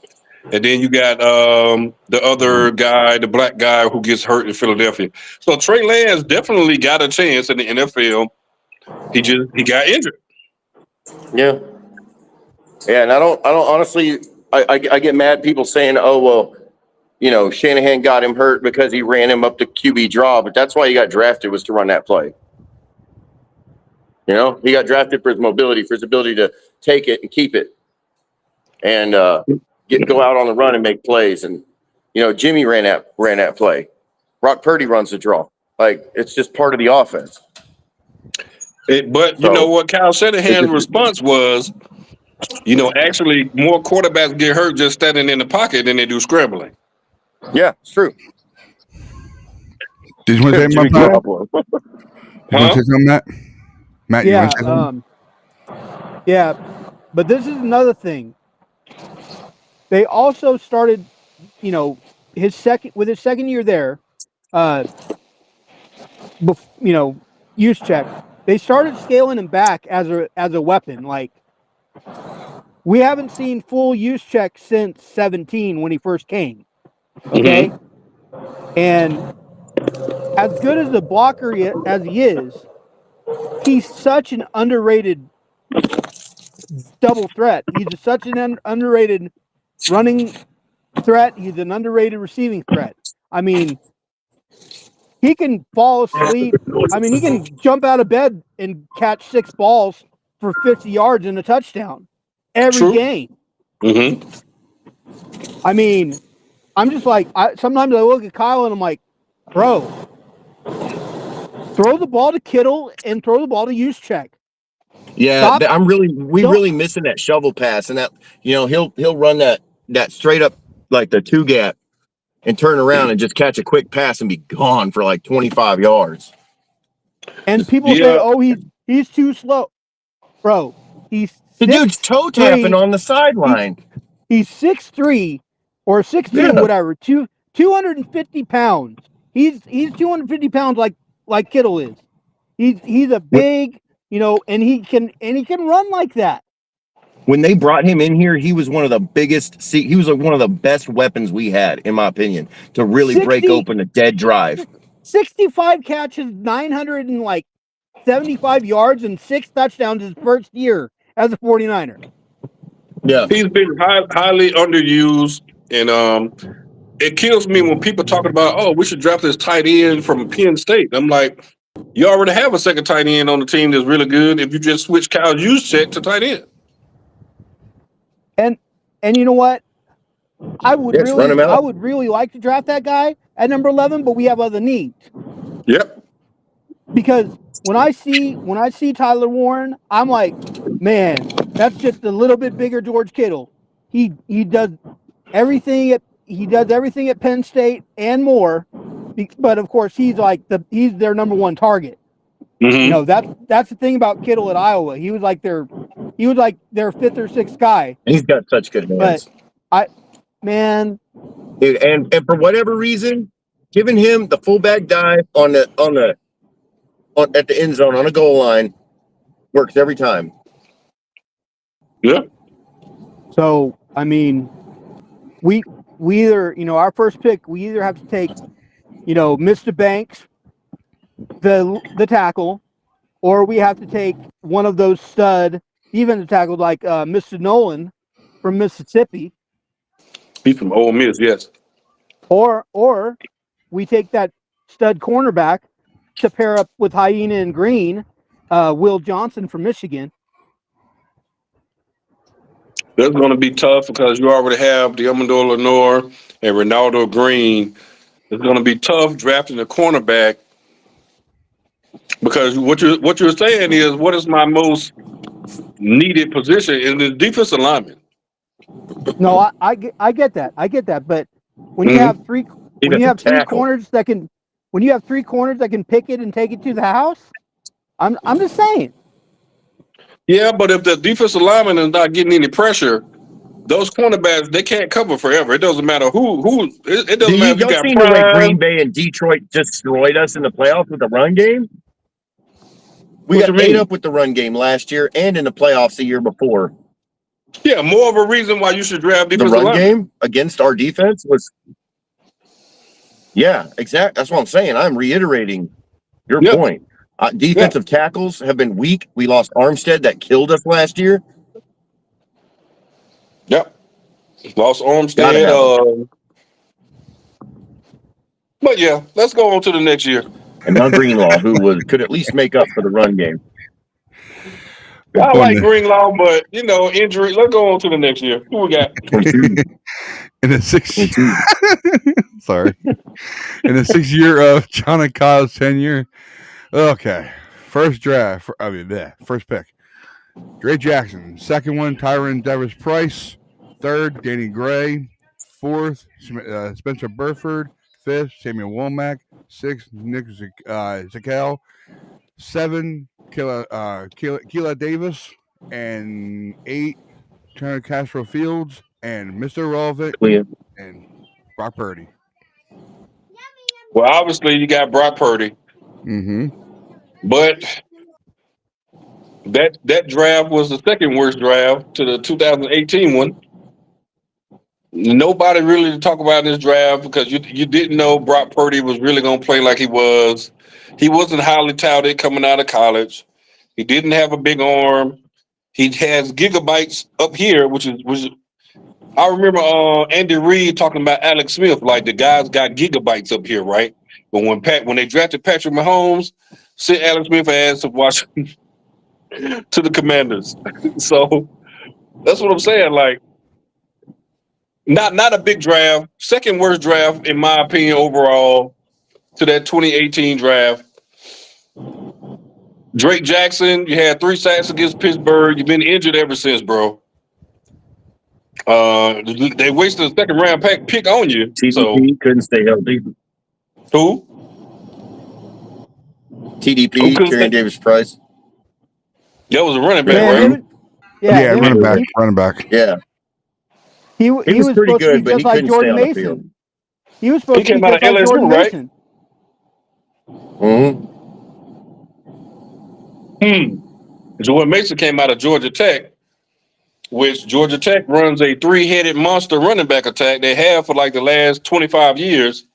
and then you got the other guy, the black guy who gets hurt in Philadelphia. So Trey Lance definitely got a chance in the NFL. He got injured. Yeah. Yeah, and I don't honestly. I get mad people saying, "Oh well, you know, Shanahan got him hurt because he ran him up the QB draw," but that's why he got drafted, was to run that play. You know, he got drafted for his mobility, for his ability to take it and keep it, and go out on the run and make plays. And you know, Jimmy ran that play. Brock Purdy runs the draw. Like, it's just part of the offense. But you know what Kyle Shanahan's response was? You know, actually, more quarterbacks get hurt just standing in the pocket than they do scrambling. Yeah, it's true. Did you want to say Jimmy Matt? Garoppolo. Did you want to say something, Matt? Matt, you want to say something? Yeah, but this is another thing. They also started, you know, his second year there, you know, use check. They started scaling him back as a weapon. Like, we haven't seen full use check since 17 when he first came. Okay, and as good as a blocker as he is, he's such an underrated double threat. He's such an underrated running threat. He's an underrated receiving threat. I mean, he can fall asleep. I mean, he can jump out of bed and catch 6 balls for 50 yards and a touchdown every game. I mean, I'm just like, sometimes I look at Kyle and I'm like, bro, throw the ball to Kittle and throw the ball to use check. Yeah, we really missing that shovel pass, and that, you know, he'll run that straight up like the 2 gap and turn around and just catch a quick pass and be gone for like 25 yards. And people say, "Oh, he's too slow." Bro, the dude's toe tapping on the sideline. He's 6'3" or 6'2", whatever, 250 pounds. He's 250 pounds like Kittle is. He's a big, you know, and he can run like that. When they brought him in here, he was one of the biggest. He was like one of the best weapons we had, in my opinion, to really break open a dead drive. 65 catches, 975 yards, and 6 touchdowns his first year as a 49er. Yeah, he's been highly underused, and it kills me when people talking about, oh, we should draft this tight end from Penn State. I'm like, you already have a second tight end on the team that's really good. If you just switch Kyle Juszczyk to tight end. And you know what? I would really like to draft that guy at number 11, but we have other needs. Yep. Because when I see Tyler Warren, I'm like, man, that's just a little bit bigger George Kittle. He does everything at Penn State and more, but of course he's their number 1 target. You know, that's the thing about Kittle at Iowa. He was like their 5th or 6th guy. He's got such good hands. But dude, and for whatever reason, giving him the fullback dive at the end zone on a goal line works every time. Yeah. So I mean, we either, you know, our first pick, we either have to take, you know, Mr. Banks, the tackle, or we have to take one of those stud defensive tackles like Mr. Nolan from Mississippi. He's from Ole Miss, yes. Or we take that stud cornerback to pair up with Hyena and Green, Will Johnson from Michigan. That's going to be tough because you already have Diamondor Lenore and Ronaldo Green. It's going to be tough drafting a cornerback because what you're saying is, what is my most needed position in the defensive lineman? No, I get that, but when you have three corners that can pick it and take it to the house, I'm just saying. Yeah, but if the defensive lineman is not getting any pressure, those cornerbacks, they can't cover forever. It doesn't matter who. It doesn't matter if you Y'all got seen the way Green Prime. Bay and Detroit destroyed us in the playoffs with the run game? We What got you ate mean? up with the run game last year and in the playoffs the year before. Yeah, more of a reason why you should draft The defensive run linemen. game against our defense was, yeah, exactly. That's what I'm saying. I'm reiterating your Yeah. point. Defensive tackles have been weak. We lost Armstead that killed us last year. Yep. Lost Gotta have Armstead. But yeah, let's go on to the next year. And now Greenlaw, who could at least make up for the run game. I like Greenlaw, but injury. Let's go on to the next year. Who we got? In the 6 sorry. In the 6th year of John and Kyle's tenure. Okay. First draft. First pick. Dre Jackson. Second one, Tyron Davis Price. Third, Danny Gray. Fourth, Spencer Burford. Fifth, Samuel Womack. Sixth, Nick Zakel. 7, Keila Davis. And 8, Turner Castro Fields. And Mr. Relevant. And Brock Purdy. Well, obviously you got Brock Purdy, Mm-hmm. but that draft was the second worst draft to the 2018 one. Nobody really to talk about in this draft because you didn't know Brock Purdy was really going to play like he was. He wasn't highly touted coming out of college. He didn't have a big arm. He has gigabytes up here, which I remember Andy Reid talking about Alex Smith, like the guy's got gigabytes up here, right? But when they drafted Patrick Mahomes, sent Alex Smith ass to Washington to the Commanders. So that's what I'm saying. Like, not a big draft. Second worst draft in my opinion overall to that 2018 draft. Drake Jackson, you had 3 sacks against Pittsburgh. You've been injured ever since, bro. They wasted a second round pick on you. TDP couldn't stay healthy. Who? TDP, Tyrion Davis Price. That was a running back, right? Yeah, running back. Yeah. He was pretty supposed good, to be but just he like couldn't Jordan stay on the Mason. field. He was supposed to be came out just of like LSU, Jordan right? Mason. Jordan Mason came out of Georgia Tech, which Georgia Tech runs a 3-headed monster running back attack they have for like the last 25 years.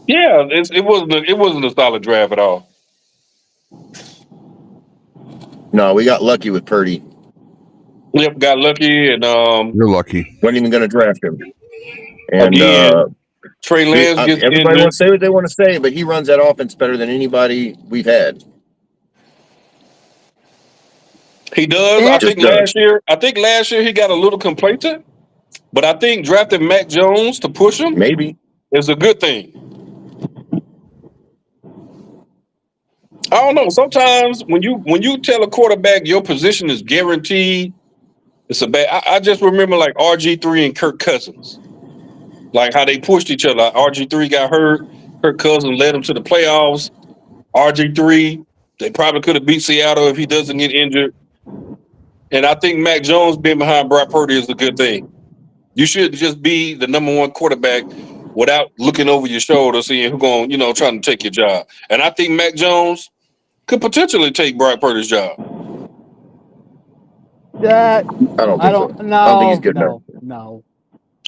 Yeah, it wasn't a solid draft at all. No, we got lucky with Purdy. Yep, got lucky, and you're lucky. Wasn't even going to draft him. And again, Trey Lance gets everybody wants to say what they want to say, but he runs that offense better than anybody we've had. He does. I think last year he got a little complacent, but I think drafting Mac Jones to push him maybe is a good thing. I don't know. Sometimes when you tell a quarterback your position is guaranteed, it's a bad. I just remember like RG3 and Kirk Cousins, like how they pushed each other. RG3 got hurt. Kirk Cousins led him to the playoffs. RG3, they probably could have beat Seattle if he doesn't get injured. And I think Mac Jones being behind Brock Purdy is a good thing. You should just be the number one quarterback without looking over your shoulder, seeing who's going, trying to take your job. And I think Mac Jones could potentially take Brock Purdy's job. I don't think he's good enough. No.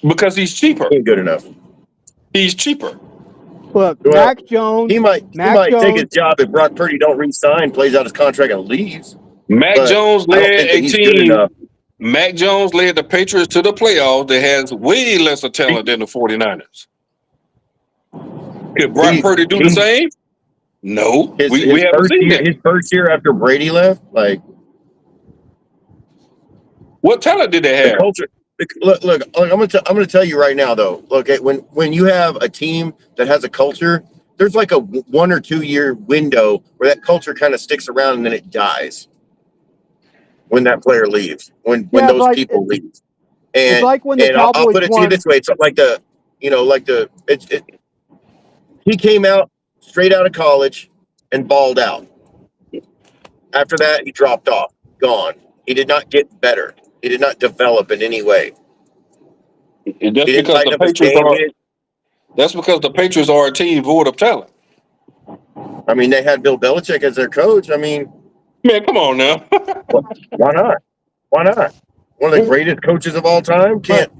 Because he's cheaper. He ain't good enough. He's cheaper. Look, Mac Jones. He might take his job if Brock Purdy don't re-sign, plays out his contract, and leaves. Mac Jones led a team. Mac Jones led the Patriots to the playoffs that has way lesser talent than the 49ers. Could Brock Purdy do the same? No. We haven't seen that. His first year after Brady left, like, what talent did they have? The culture. Look, I'm gonna tell you right now though. Look, when you have a team that has a culture, there's like a 1 or 2 year window where that culture kind of sticks around and then it dies. When that player leaves, when those people leave, and it's like when the Cowboys I'll put it to you this way: it's like he came out straight out of college and balled out, After that, he dropped off, gone. He did not get better. He did not develop in any way. That's He didn't because tighten the up his Patriots game. are. That's because the Patriots are a team void of talent. I mean, they had Bill Belichick as their coach. I mean, Man, come on now. why not? Why not? One of the greatest coaches of all time can't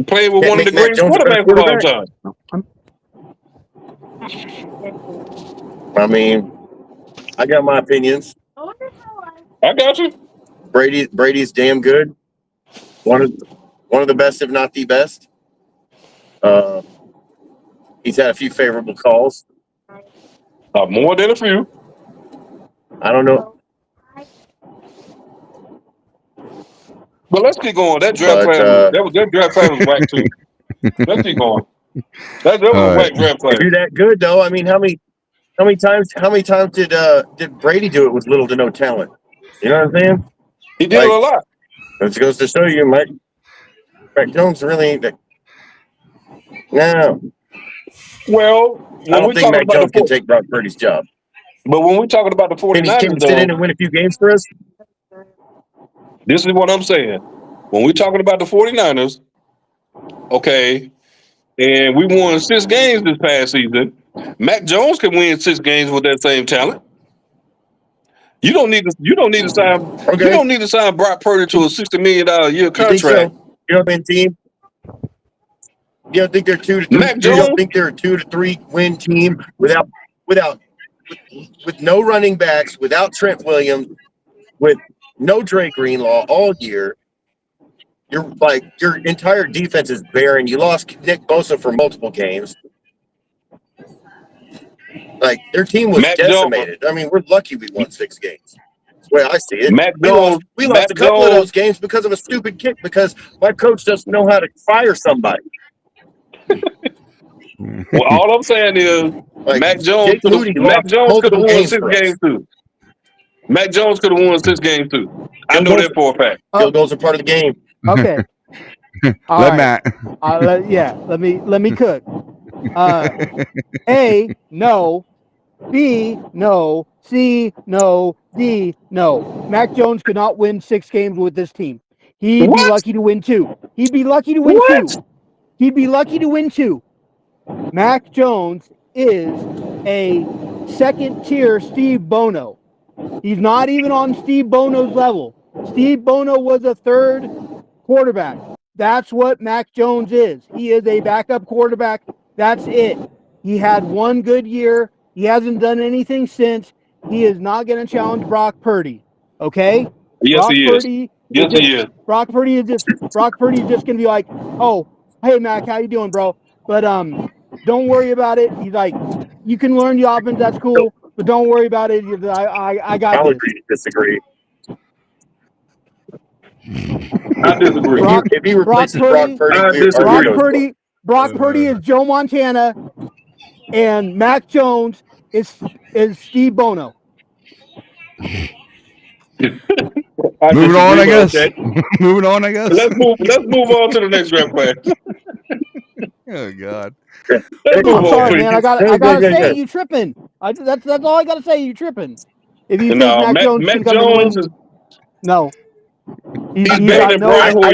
Playing with one of the make Mac greatest Jones a better quarterbacks of all quarterback? time. I mean, I got my opinions. I got you. Brady's damn good. One of the best, if not the best. He's had a few favorable calls. More than a few. I don't know. But let's keep going. That draft class was whack too. Let's keep going. That was a whack draft class. If you're that good though, I mean, how many times did Brady do it with little to no talent? You know what I'm saying? He did a lot. It goes to show you, Mac Jones really ain't that. No. Well, I don't think Mac Jones can take Brock Purdy's job. But when we're talking about the 49ers, can he sit in and win a few games for us? This is what I'm saying. When we're talking about the 49ers, okay, and we won 6 games this past season, Mac Jones can win 6 games with that same talent. You don't need to sign. Okay. You don't need to sign Brock Purdy to a $60 million a year contract. You think so? You don't think team? You don't think they're 2 to 3? Mac Jones? You don't think they're a 2 to 3 win team with no running backs, without Trent Williams, with no Dre Greenlaw all year? Your entire defense is barren. You lost Nick Bosa for multiple games. Like, their team was decimated. I mean, we're lucky we won 6 games. That's the way I see it. We lost a couple of those games because of a stupid kick, because my coach doesn't know how to fire somebody. Well, all I'm saying is Mac Jones could have won 6 games too. Mac Jones could have won 6 games too. I know that for a fact. Field goals are part of the game. Okay. Let Matt. Let me cook. A, no. B, no. C, no. D, no. Mac Jones could not win 6 games with this team. He'd be lucky to win 2. He'd be lucky to win 2. He'd be lucky to win 2. Mac Jones is a second-tier Steve Bono. He's not even on Steve Bono's level. Steve Bono was a 3rd quarterback. That's what Mac Jones is. He is a backup quarterback. That's it. He had 1 good year. He hasn't done anything since. He is not going to challenge Brock Purdy. Okay? Yes, he is. Brock Purdy is just going to be like, "Oh, hey Mac, how you doing, bro? But don't worry about it." He's like, "You can learn the offense. That's cool, but don't worry about it. I got this." I'll agree to disagree. I disagree. If he replaces Brock Purdy, Brock Purdy is Joe Montana, and Mac Jones is Steve Bono. Moving on, I guess. Let's move on to the next draft class. Oh God. I'm sorry, man. I gotta say you tripping. That's all I gotta say. You tripping. If you think Mac Jones can come and win, no. He's better than Brian Hoyer.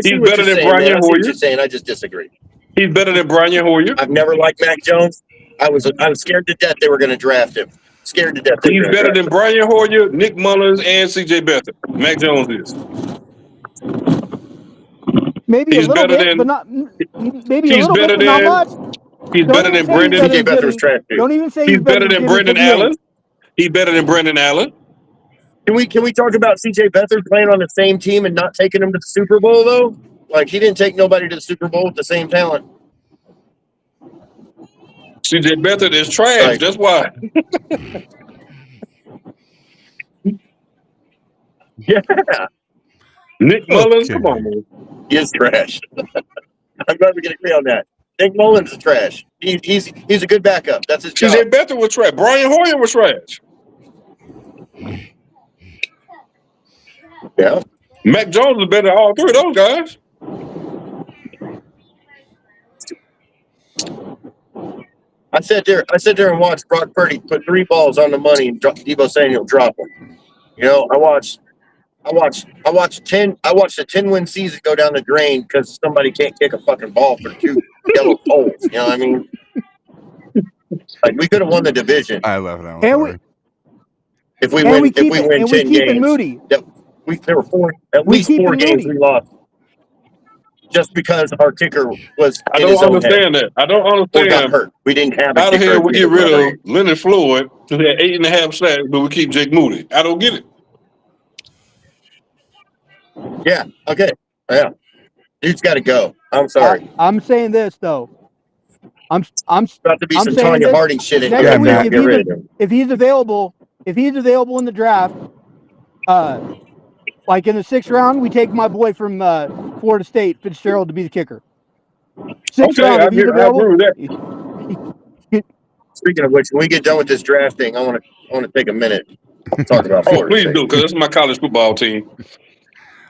He's better than Brian Hoyer. You're saying, I just disagree. He's better than Brian Hoyer. I've never liked Mac Jones. I was scared to death they were going to draft him. Scared to death. He's better than Brian Hoyer, Nick Mullins, and CJ Beathard. Mac Jones is. Maybe he's a little bit, but not. Maybe a little bit, but not much. He's better than Brendan. CJ Beathard's trash. Don't even say he's better than Brendan Allen. He's better than Brendan Allen. Can we talk about CJ Beathard playing on the same team and not taking him to the Super Bowl though? Like, he didn't take nobody to the Super Bowl with the same talent. CJ Beathard is trash. That's why. Yeah. Nick Mullins, come on, man. He is trash. I'm glad we can agree on that. Nick Mullins is trash. He's a good backup. That's his job. CJ Beathard was trash. Brian Hoyer was trash. Yeah. Mac Jones is better than all 3 of those guys. I sat there and watched Brock Purdy put 3 balls on the money and Deebo Samuel drop them. You know, I watched the 10-win season go down the drain because somebody can't kick a fucking ball for 2 yellow poles. You know what I mean? Like we could have won the division. I love that one. And we Sorry. If we and win, we if keep we it, win and we 10 keep it games, Moody. there were at We least keep 4 it games Moody. we lost just because our kicker was I in his don't own head understand that. I don't or got understand hurt. We didn't have a how the kicker. hell at we the get end of rid the of Leonard Floyd, who had 8.5 sacks, but we keep Jake Moody. I don't get it. Yeah. Okay. Yeah. Dude's got to go. I'm sorry. I'm saying this though. I'm About to be I'm some saying Tanya this. Harding shit in Next here. Yeah, If we week, Matt. don't get rid of him. if he's available in the draft, like in the 6th round, we take my boy from Florida State, Fitzgerald, to be the kicker. 6th Okay, round, I if he's agree available. with that. Speaking of which, when we get done with this draft thing, I want to take a minute to talk about Oh, Florida please State. do, because it's my college football team.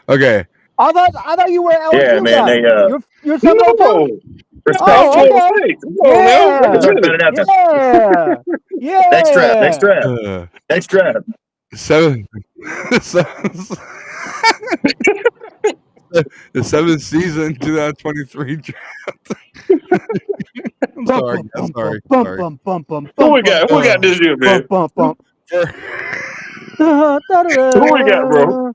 Okay. I thought you were an LSU Yeah, man. guy. They You're Seminole too. respect. Oh, Florida okay. State. Come on now. Wait a We'll talk minute. about it after. Yeah. Next draft. Uh, Next draft. seven, the 7th season 2023 draft. I'm sorry. Who we got? Who we got this year, man? Who we got, bro?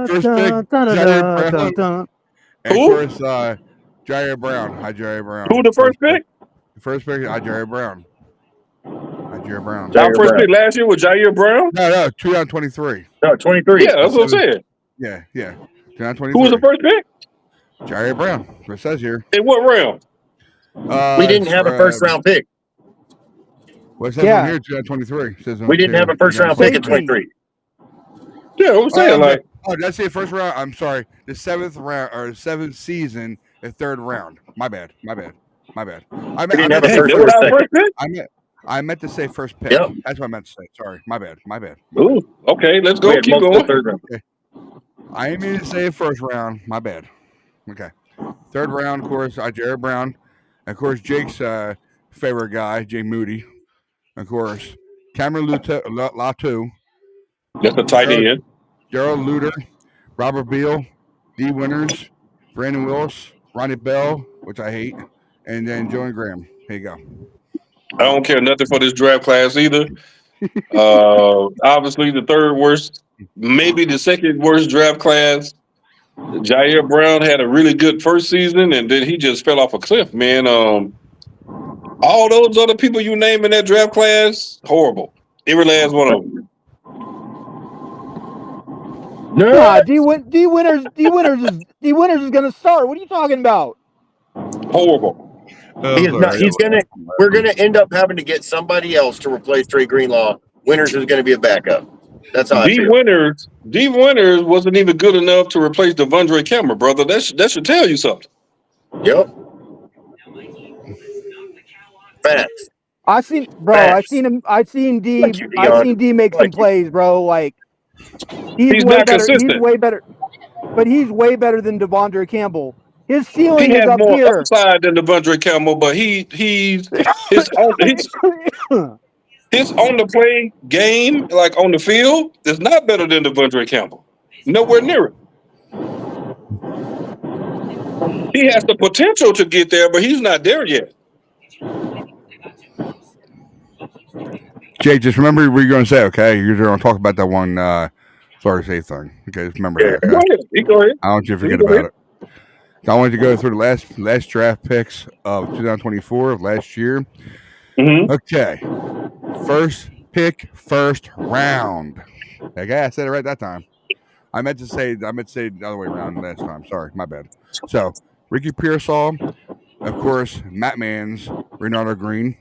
First pick, Jair Brown. And Who? of course, Jair Brown. Hi, Jair Brown. Who the first pick? The first pick, Jair Brown. Jair Brown. Our first pick last year was Jair Brown? No, 2023. No, 23. Yeah, that's what I'm saying. Yeah. 2023. Who was the first pick? Jair Brown. What it says here. In what round? We didn't have a first round pick. What it says on here, 2023. Says We didn't have a first round pick in 23. Yeah, what I'm saying, like. Oh, did I say first round? I'm sorry. The 7th round or 7th season, the 3rd round. My bad. I didn't have a Hey, first that or was our second. first pick? I meant to say first pick. Yep. That's what I meant to say. Sorry. My bad. Ooh, okay, let's We go. had Keep multiple going. third round. I didn't mean to say first round. My bad. Okay. 3rd round, of course, Jared Brown. Of course, Jake's favorite guy, Jay Moody. Of course, Cameron Latu. That's a tight end. Daryl Luter, Robert Beal, D. Winters, Brandon Willis, Ronnie Bell, which I hate, and then Joey Graham. Here you go. I don't care nothing for this draft class either. Obviously, the 3rd worst, maybe the 2nd worst draft class. Jair Brown had a really good first season, and then he just fell off a cliff, man. All those other people you name in that draft class, horrible. Every last one of them. Nah, D Winters is gonna start. What are you talking about? Horrible. We're gonna end up having to get somebody else to replace Trey Greenlaw. Winters is gonna be a backup. That's how I feel. D. Winters wasn't even good enough to replace Devondre Cameron, brother. That should tell you something. Yep. Facts. I seen D make some plays, bro. Like he's way not better. consistent. He's way better. But he's way better than Devondre Campbell. His ceiling He is has up more here. upside than Devondre Campbell, but his on the play game, like on the field, is not better than Devondre Campbell. Nowhere near it. He has the potential to get there, but he's not there yet. Jay, just remember what you're going to say, okay? You're going to talk about that one Florida State thing. Okay, just remember that. Okay? Go ahead. I don't want you to forget about it. So I want you to go through the last draft picks of 2024 of last year. Mm-hmm. Okay. First pick, first round. Okay, I said it right that time. I meant to say the other way around last time. Sorry, my bad. So Ricky Pearsall, of course, Matt Mans, Renato Green,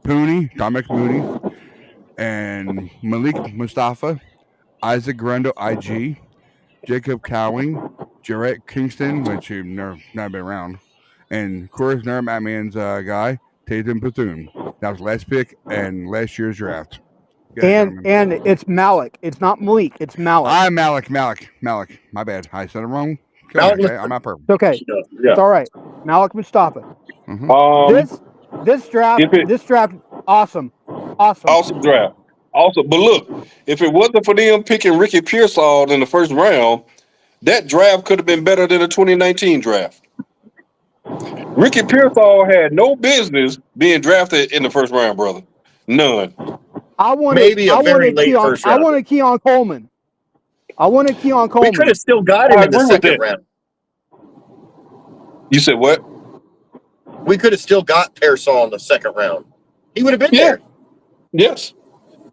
Dominic Mooney, and Malik Mustafa, Isaac Grundle, IG, Jacob Cowing, Jarrett Kingston, which you've never been around, and of course, Matt Mans guy, Tatum Bethune. That was last pick and last year's draft. And it's Malik. It's not Malik. It's Malik. I'm Malik. My bad. I said it wrong. Okay, I'm not perfect. Okay. Yeah. It's all right. Malik Mustafa. This draft, If it awesome. awesome draft, awesome. But look, if it wasn't for them picking Ricky Pearsall in the first round, that draft could have been better than the 2019 draft. Ricky Pearsall had no business being drafted in the first round, brother. None. I wanted Maybe a very late Keon, first I rounder. wanted Keon Coleman. We could have still got him I in the agree with second that. round. You said what? We could have still got Pearsall in the second round. He would have been Yeah. there. Yes.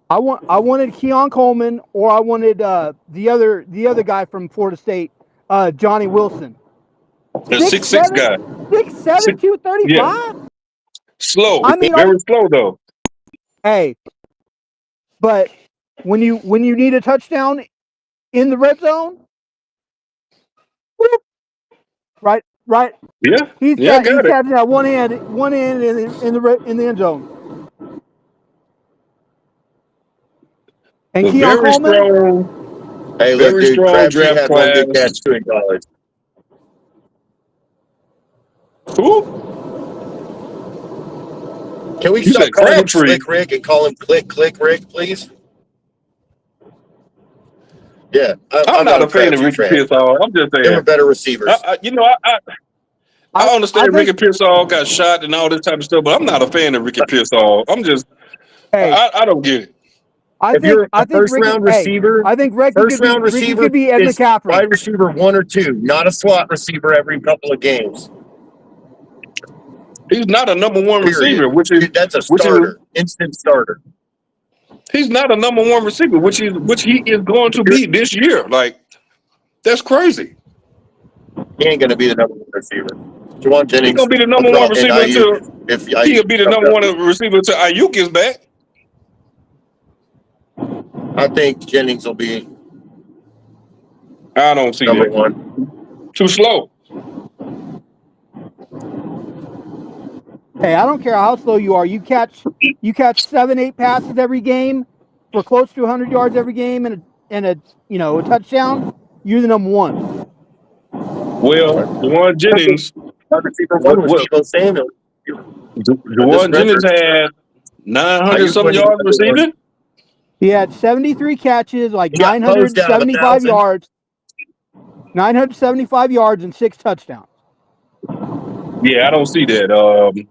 I wanted Keon Coleman, or I wanted the other guy from Florida State, Johnny Wilson. The 6'6" guy. 6'7", 235. Slow. I mean, very slow though. Hey, but when you need a touchdown in the red zone, right. Yeah. He's got it. catching that one end in the end zone. And A Keon very Coleman. strong. Hey, look, Very dude, strong Crabtree draft had one good class. catch too in college. Who? Can we You stop said calling him Crabtree. Slick Rick and call him Click Rick, please? Yeah, I'm not a fan of Crabtree Ricky fan. Pearsall. I'm just There were saying. better receivers. I understand think- Ricky Pearsall got shot and all this type of stuff, but I'm not a fan of Ricky Pearsall. I'm just, Hey, I don't get it. If you're a first-round receiver, I think Ricky first-round Ricky receiver could be Ed is McCaffrey. wide receiver 1 or 2, not a slot receiver every couple of games. He's not a number one Period. receiver, That's a starter, instant starter. He's not a number one receiver, which he is going to be this year. Like, that's crazy. He ain't going to be the number 1 receiver. Juwan Jennings. He's gonna be the number one receiver until he'll be the number one receiver until Ayuk is back. I think Jennings will be I don't see number that. 1. Too slow. Hey, I don't care how slow you are. You catch 7-8 passes every game for close to 100 yards every game and a touchdown. You're the number 1. Well, Juwan Jennings. Receiver 1 was Deebo Samuel. Juwan Jennings had 900 some yards receiving. He had 73 catches, like He got closed out of 975 1,000. yards. 975 yards and 6 touchdowns. Yeah, I don't see that.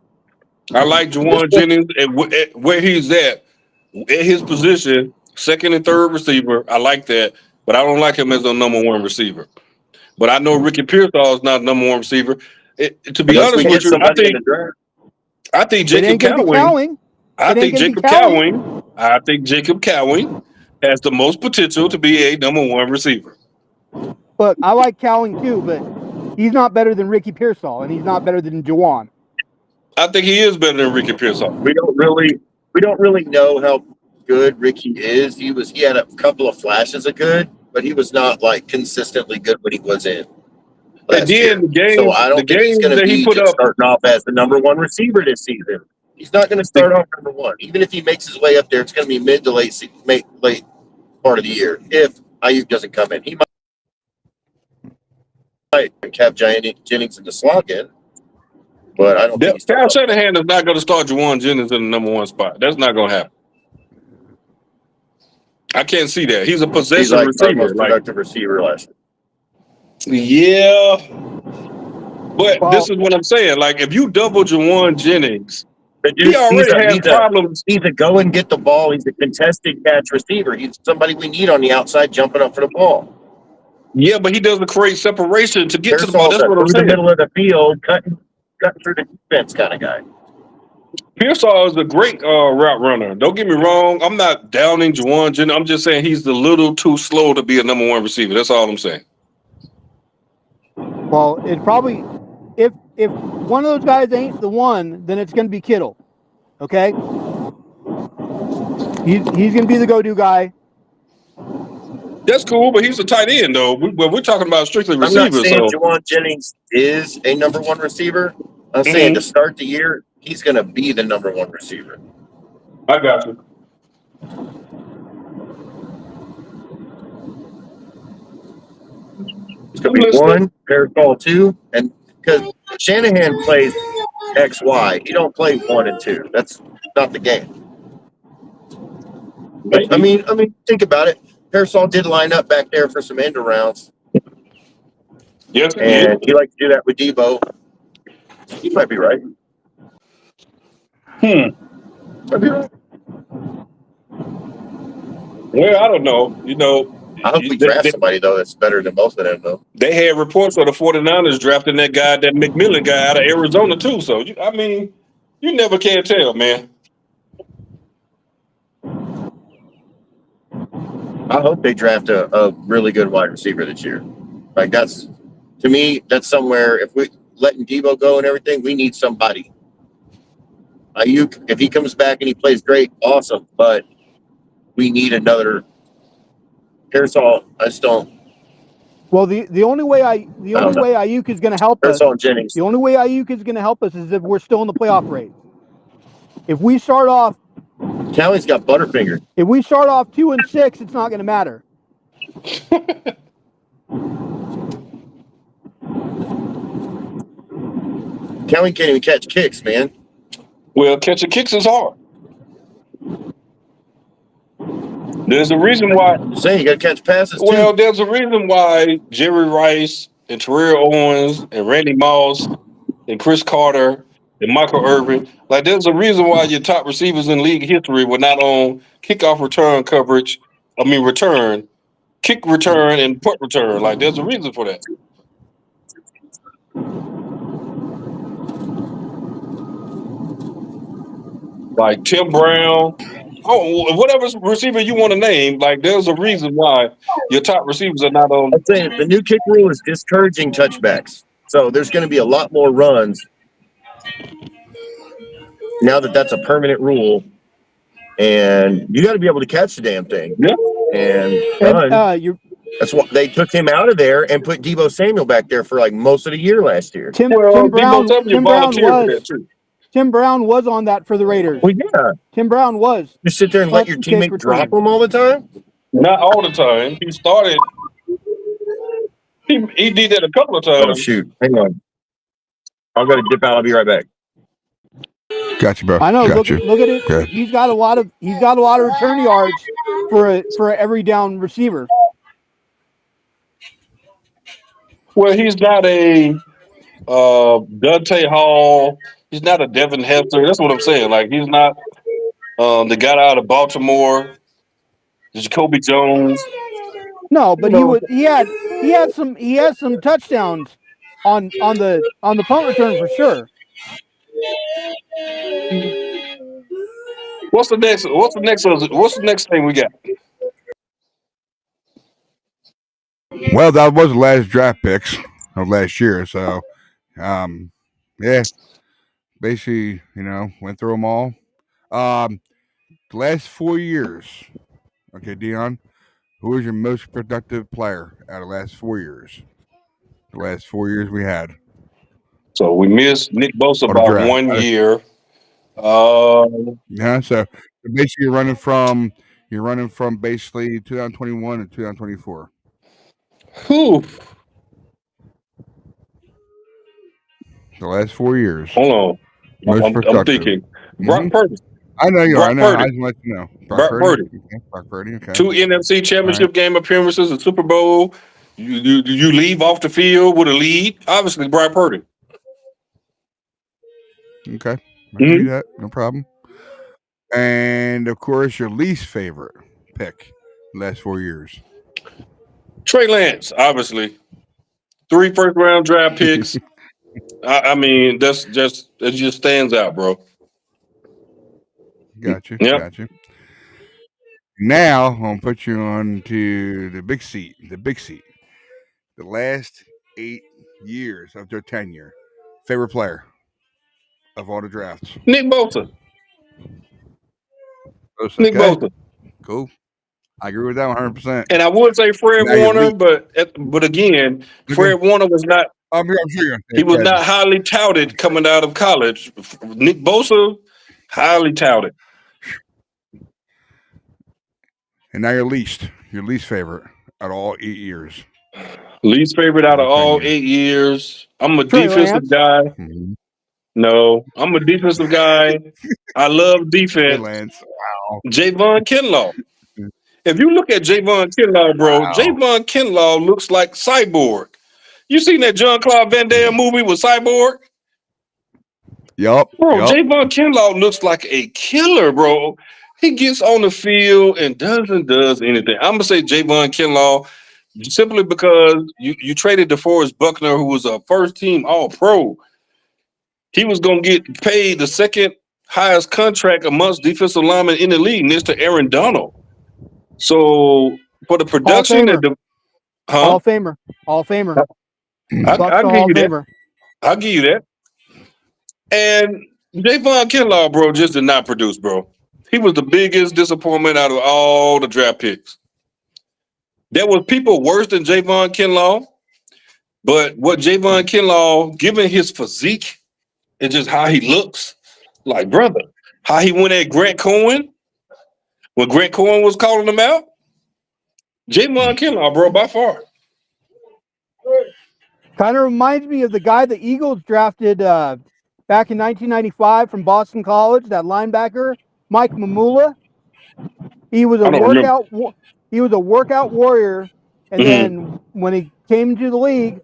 I like Juwan Jennings at where he's at his position, second and third receiver. I like that, but I don't like him as a number one receiver. But I know Ricky Pearsall is not a number one receiver. To be honest with you, I think Jacob Cowing. I think Jacob Cowing has the most potential to be a number one receiver. Look, I like Cowing too, but he's not better than Ricky Pearsall, and he's not better than Juwan. I think he is better than Ricky Pearsall. We don't really know how good Ricky is. He had a couple of flashes of good, but he was not like consistently good when he was in last year. So I don't think he's going to be just starting off as the number one receiver this season. He's not going to start off number one. Even if he makes his way up there, it's going to be mid to late part of the year. If Ayuk doesn't come in, he might have Jennings in the slot again. But I don't think Kyle Shanahan is not going to start Juwan Jennings in the number one spot. That's not going to happen. I can't see that. He's a possession receiver. Most productive receiver last year. Yeah. But this is what I'm saying. Like, if you double Juwan Jennings, he already has problems. He's a go and get the ball. He's a contested catch receiver. He's somebody we need on the outside jumping up for the ball. Yeah, but he doesn't create separation to get to the ball. That's what I'm saying. The middle of the field, cutting through the defense kind of guy. Pearsall is a great route runner. Don't get me wrong. I'm not downing Juwan Jennings. I'm just saying he's a little too slow to be a number one receiver. That's all I'm saying. Well, it probably if one of those guys ain't the one, then it's going to be Kittle. Okay, he's going to be the go-to guy. That's cool, but he's a tight end though. We're talking about strictly receivers. I'm not saying Juwan Jennings is a number one receiver. I'm saying to start the year, he's going to be the number one receiver. I got you. It's going to be one, Pearsall 2, and because Shanahan plays XY. He don't play 1 and 2. That's not the game. But, I mean, think about it. Pearsall did line up back there for some end rounds. Yes, and he likes to do that with Debo. He might be right. Might be right. Well, I don't know. You know, I hope we draft somebody, though, that's better than both of them, though. They had reports of the 49ers drafting that McMillan guy out of Arizona, too. So, I mean, you never can tell, man. I hope they draft a really good wide receiver this year. Like, that's, to me, that's somewhere, if we letting Debo go and everything, we need somebody. Ayuk, if he comes back and he plays great, awesome. But we need another. Pearsall, I just don't. Well, the only way Ayuk is going to help us. Jennings. The only way Ayuk is going to help us is if we're still in the playoff race. If we start off, Callie's got Butterfinger. If we start off 2-6, it's not going to matter. Callie can't even catch kicks, man. Well, catching kicks is hard. There's a reason why. Say you got to catch passes. Well, there's a reason why Jerry Rice and Terrell Owens and Randy Moss and Chris Carter and Michael Irvin, like there's a reason why your top receivers in league history were not on kickoff return coverage. Kick return and punt return. Like there's a reason for that. Like Tim Brown, whatever receiver you want to name, like there's a reason why your top receivers are not on. I'm saying the new kick rule is discouraging touchbacks. So there's going to be a lot more runs now that that's a permanent rule. And you got to be able to catch the damn thing. Yeah. And that's what they took him out of there and put Debo Samuel back there for like most of the year last year. Tim Brown was on that for the Raiders. Well, yeah. Tim Brown was. You sit there and let your teammate drop him all the time? Not all the time. He started. He did that a couple of times. Oh, shoot. Hang on. I'm going to dip out. I'll be right back. Got you, bro. I know. Look at it. Good. He's got a lot of return yards for every down receiver. Well, he's not a Dante Hall. He's not a Devin Hester. That's what I'm saying. Like he's not the guy out of Baltimore, Jacoby Jones. No, but he had some touchdowns on the punt return for sure. What's the next thing we got? Well, that was the last draft picks of last year, so yeah. Basically, went through them all. The last 4 years. Okay, Dion, who was your most productive player out of the last 4 years? The last 4 years we had. So we missed Nick Bosa by 1 year. Yeah, so basically you're running from basically 2021 and 2024. Whew. The last 4 years. Hold on. I'm thinking. Brock Purdy. I know you are. I know. I just let you know. Brock Purdy. Okay. Brock Purdy. Okay. 2 NFC championship game appearances, a Super Bowl. You leave off the field with a lead. Obviously, Brock Purdy. Okay. I can do that. No problem. And of course, your least favorite pick last 4 years. Trey Lance, obviously. 3 first-round draft picks. I mean, it just stands out, bro. Got you. Yep. Got you. Now I'm gonna put you on to the big seat. The last 8 years of their tenure. Favorite player of all the drafts. Nick Bosa. Okay. Nick Bosa. Cool. I agree with that 100%. And I would say Fred Warner, but again, Fred Warner was not. I'm sure he was not highly touted coming out of college. Nick Bosa, highly touted. And now your least favorite out of all 8 years. Least favorite out of 10 all years. 8 years. I'm a Trey defensive Lance. guy. Mhm. No, I'm a defensive guy. I love Trey defense. Lance. Wow. Javon Kinlaw. If you look at Javon Kinlaw, bro, Wow. Javon Kinlaw looks like Cyborg. You seen that John Claude Van Damme movie with Cyborg? Yup. Bro, Yup. Javon Kinlaw looks like a killer, bro. He gets on the field and does anything. I'm gonna say Javon Kinlaw simply because you traded DeForest Buckner, who was a first team All Pro. He was gonna get paid the second highest contract amongst defensive linemen in the league, next to Aaron Donald. So for the Hall of production that Famer. Hall of Famer. Hall of Famer. Bucks I'll give Hall you of that. Famer. I'll give you that. And Javon Kinlaw, bro, just did not produce, bro. He was the biggest disappointment out of all the draft picks. There was people worse than Javon Kinlaw, but what Javon Kinlaw, given his physique and just how he looks, like brother, how he went at Grant Cohen when Grant Cohen was calling him out, Javon Kinlaw, bro, by far. Kind of reminds me of the guy the Eagles drafted back in 1995 from Boston College, that linebacker, Mike Mamula. He was a I don't remember. He was a workout warrior, and Mhm. then when he came into the league,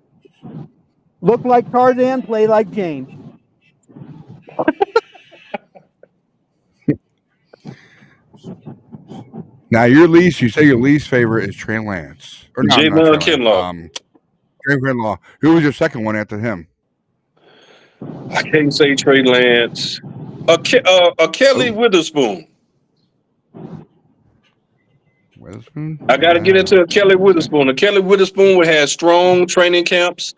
looked like Tarzan, played like James. Now you say your least favorite is Trey Lance. Or no, not Javon Trey Lance. Kinlaw. Trey Kinlaw. Who was your second one after him? I can't say Trey Lance. A Kelly Witherspoon. Witherspoon? I got to get into a Kelly Witherspoon. A Kelly Witherspoon had strong training camps.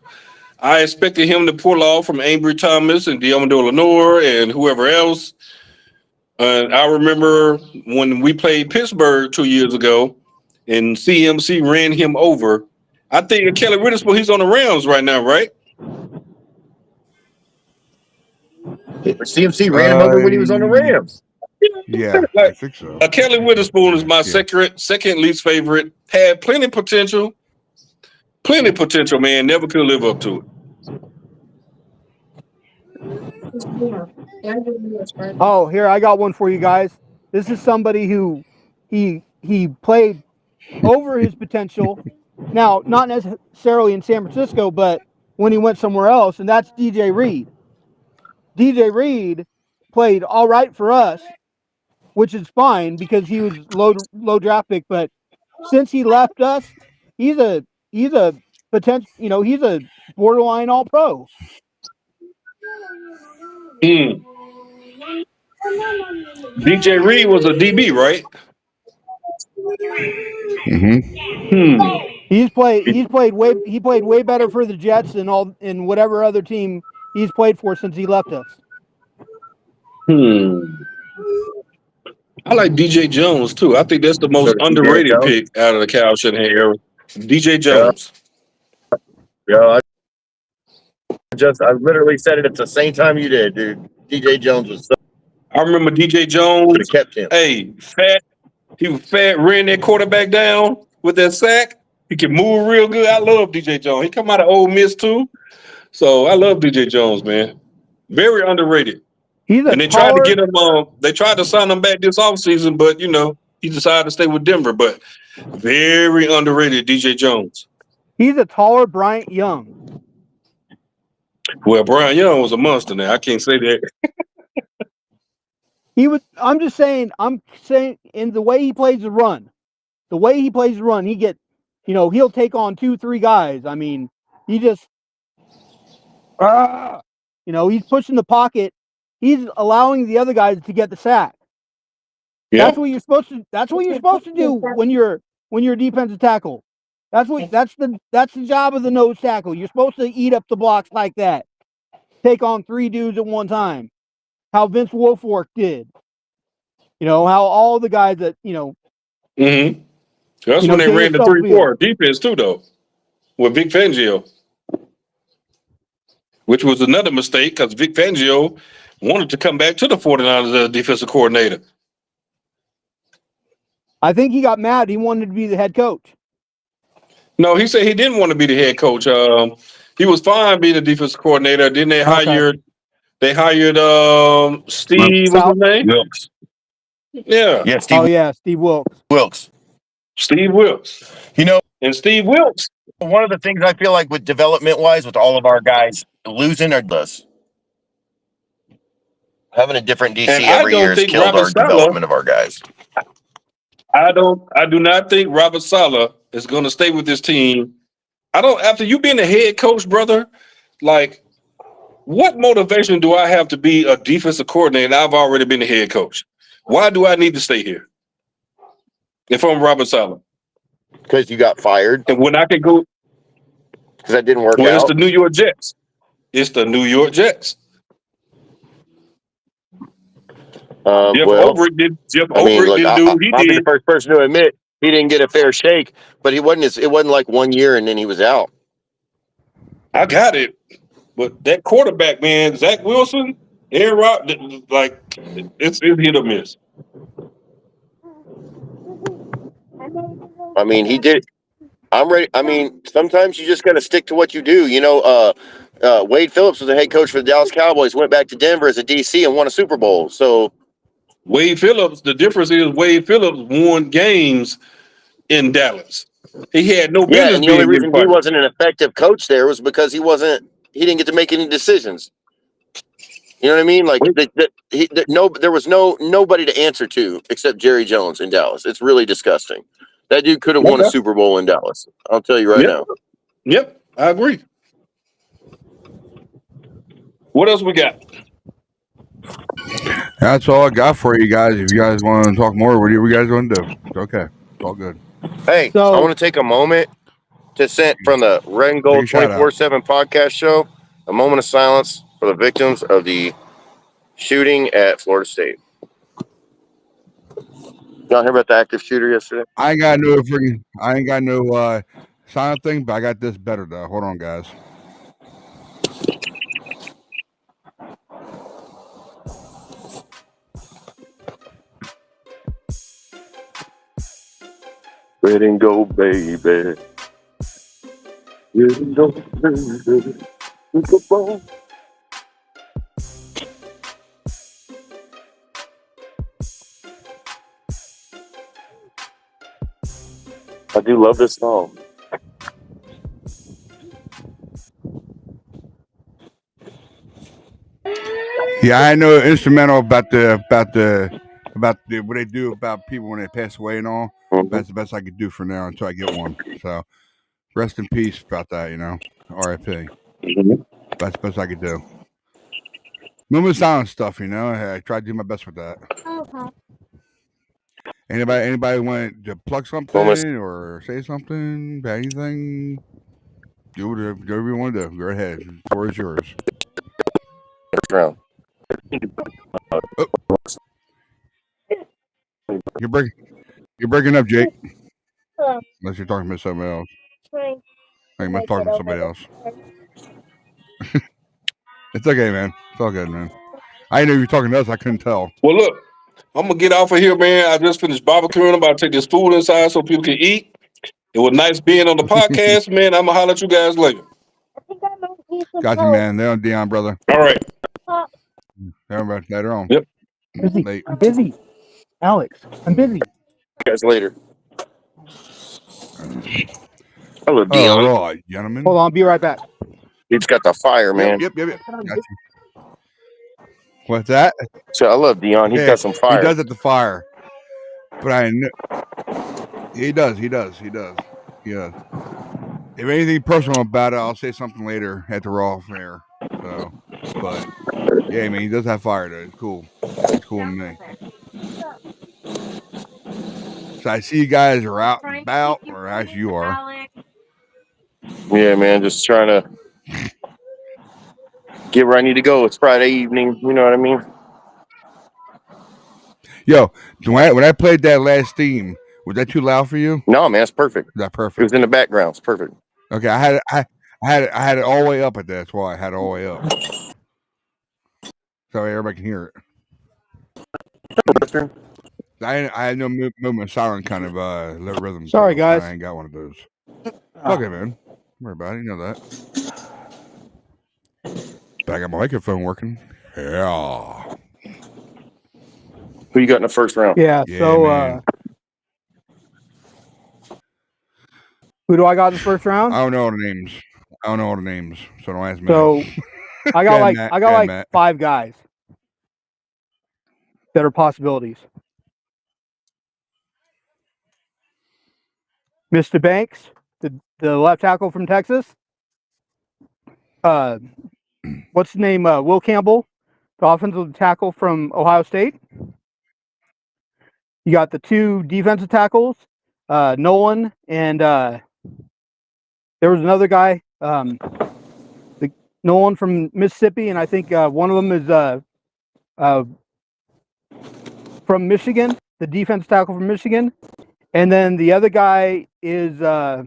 I expected him to pull off from Ambry Thomas and Diamondor Lenore and whoever else. I remember when we played Pittsburgh 2 years ago and CMC ran him over. I think Kelly Witherspoon, he's on the Rams right now, right? CMC ran him over when he was on the Rams. Yeah, I Like, think so. Kelly Witherspoon is my second least favorite. Had plenty potential, man. Never could live up to it. Oh, here, I got one for you guys. This is somebody who he played over his potential. Now, not necessarily in San Francisco, but when he went somewhere else, and that's DJ Reed. DJ Reed played all right for us, which is fine because he was low draft pick. But since he left us, he's a potential. You know, he's a borderline All Pro. DJ Reed was a DB, right? Mm-hmm. He played way better for the Jets than in whatever other team he's played for since he left us. I like DJ Jones too. I think that's the most underrated pick out of the Kyle Shanahan era. DJ Jones. Yeah, I literally said it at the same time you did, dude. DJ Jones was so. I remember DJ Jones. Could have kept him. Hey, fat. He was fat, ran that quarterback down with that sack. He can move real good. I love DJ Jones. He come out of Ole Miss too. So I love DJ Jones, man. Very underrated. And they tried to get him they tried to sign him back this offseason, but you know, he decided to stay with Denver. But very underrated DJ Jones. He's a taller Bryant Young. Well, Bryant Young was a monster now. I can't say that. I'm saying in the way he plays the run, he get, you know, he'll take on 2-3 guys. I mean, he just, you know, he's pushing the pocket. He's allowing the other guys to get the sack. Yeah. That's what you're supposed to do when you're a defensive tackle. That's the job of the nose tackle. You're supposed to eat up the blocks like that. Take on 3 dudes at one time. How Vince Wilfork did. You know, how all the guys that, you know. Mm-hmm. That's when they ran the 3-4 defense too, though, with Vic Fangio. Which was another mistake because Vic Fangio wanted to come back to the 49ers as a defensive coordinator. I think he got mad. He wanted to be the head coach. No, he said he didn't want to be the head coach. He was fine being the defensive coordinator. Then they hired Steve, what's his name? Wilkes. Yeah. Yeah, Steve. Oh yeah, Steve Wilkes. Steve Wilkes. You know, And Steve Wilkes. one of the things I feel like with development wise, with all of our guys losing or less, having a different DC And every year has killed our development of our guys. I do not think Robert Saleh is going to stay with this team. After you being a head coach, brother, like, what motivation do I have to be a defensive coordinator? And I've already been a head coach. Why do I need to stay here if I'm Robert Saleh? Because you got fired. And when I can go, because that didn't work out. It's the New York Jets. It's the New York Jets. Jeff Ulbrich did do what he I'll did. be the first person to admit he didn't get a fair shake, but it wasn't like 1 year and then he was out. I got it. But that quarterback, man, Zach Wilson, Aaron Rodgers, like, it's hit or miss. I mean, he did. I'm ready. I mean, sometimes you just got to stick to what you do. You know, Wade Phillips was the head coach for the Dallas Cowboys, went back to Denver as a DC and won a Super Bowl. So Wade Phillips, the difference is Wade Phillips won games in Dallas. He had no business. Yeah, and the only reason he wasn't an effective coach there was because he didn't get to make any decisions. You know what I mean? Like there was nobody to answer to except Jerry Jones in Dallas. It's really disgusting. That dude could have won a Super Bowl in Dallas. I'll tell you right now. Yep, I agree. What else we got? That's all I got for you guys. If you guys want to talk more, what do you guys want to do? It's okay. It's all good. Hey, I want to take a moment to send from the Red and Gold 24/7 podcast show a moment of silence for the victims of the shooting at Florida State. Y'all hear about the active shooter yesterday? I ain't got no silent thing, but I got this better though. Hold on, guys. Red and gold, baby. Red and gold, baby. Football. I do love this song. Yeah, I know instrumental about what they do about people when they pass away and all. Mm-hmm. That's the best I could do for now until I get one. So, rest in peace about that. You know, R.I.P. Mm-hmm. That's the best I could do. Moment of silence stuff. You know, I tried to do my best with that. Okay. Anybody want to plug something or say something about anything? Do whatever you want to do. Go ahead. The floor is yours. First round. Oh. You're breaking up, Jake. Unless you're talking about somebody else. You must talking to somebody else. It's okay, man. It's all good, man. I didn't know you were talking to us. I couldn't tell. Well, look, I'm gonna get off of here, man. I just finished barbecuing. I'm about to take this food inside so people can eat. It was nice being on the podcast, man. I'm gonna holler at you guys later. Got you, man. They're on Dion, brother. All right. Later on. Yep. I'm busy. Alex, I'm busy. Guys later. Hello, Dion. All right, gentlemen. Hold on, I'll be right back. He's got the fire, man. Yep. Got you. What's that? So I love Dion. He's got some fire. He does at the fire. But I know he does. If anything personal about it, I'll say something later at the Raw fair. So, but yeah, man, he does have fire though. It's cool. It's cool to me. So I see you guys are out and about, or as you are. Yeah, man, just trying to get where I need to go. It's Friday evening. You know what I mean? Yo, when I played that last theme, was that too loud for you? No, man, it's perfect. That's perfect. It was in the background. It's perfect. Okay, I had it all the way up at that. That's why I had it all the way up, so everybody can hear it. I had no movement silent kind of rhythm. Sorry, guys. I ain't got one of those. Okay, man. Don't worry about it. You know that. But I got my microphone working. Yeah. Who you got in the first round? Yeah. Yeah, So, man. who do I got in the first round? I don't know all the names. So don't ask me. So, I got Go ahead, like Matt. 5 guys that are possibilities. Mr. Banks, the left tackle from Texas. What's his name? Will Campbell, the offensive tackle from Ohio State. You got the 2 defensive tackles, Nolan, and there was another guy, Nolan from Mississippi, and I think one of them is from Michigan, the defensive tackle from Michigan, and then the other guy is the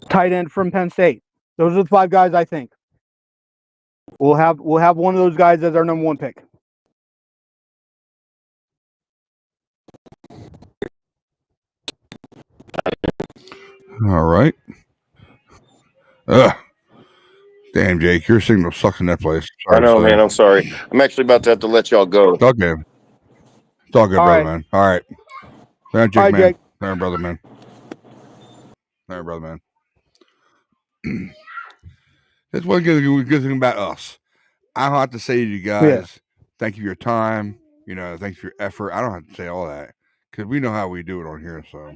tight end from Penn State. Those are the 5 guys I think. We'll have one of those guys as our number 1 pick. All right. Ugh. Damn, Jake, your signal sucks in that place. Sorry I know, man. I'm sorry. I'm actually about to have to let y'all go. It's all good. It's all good, All brother, right. man. All right. Jake, All right, man. Jake. All right, brother, man. All right, brother, man. That's one good thing about us. I don't have to say to you guys, thank you for your time. You know, thanks for your effort. I don't have to say all that because we know how we do it on here. So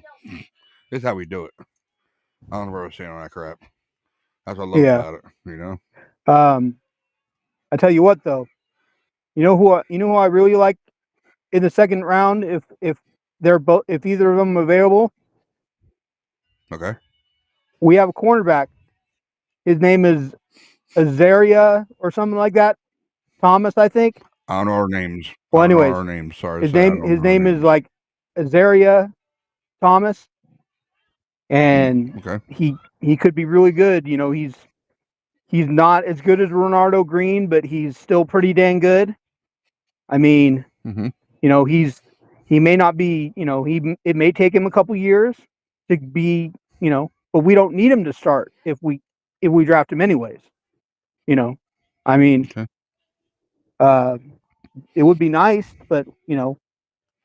this is how we do it. I don't know what I was saying on that crap. That's what I love about it. You know. I tell you what, though, you know who I really like in the second round if either of them are available. Okay. We have a cornerback. His name is Azaria or something like that. Thomas, I think. I don't know our names. Well, anyways, our names. Sorry. His name is like Azaria Thomas, and okay. he could be really good. You know, he's not as good as Renardo Green, but he's still pretty dang good. I mean, Mm-hmm. you know, he may not be, you know, it may take him a couple years to be, you know, but we don't need him to start if we draft him anyways. You know, I mean, it would be nice, but you know,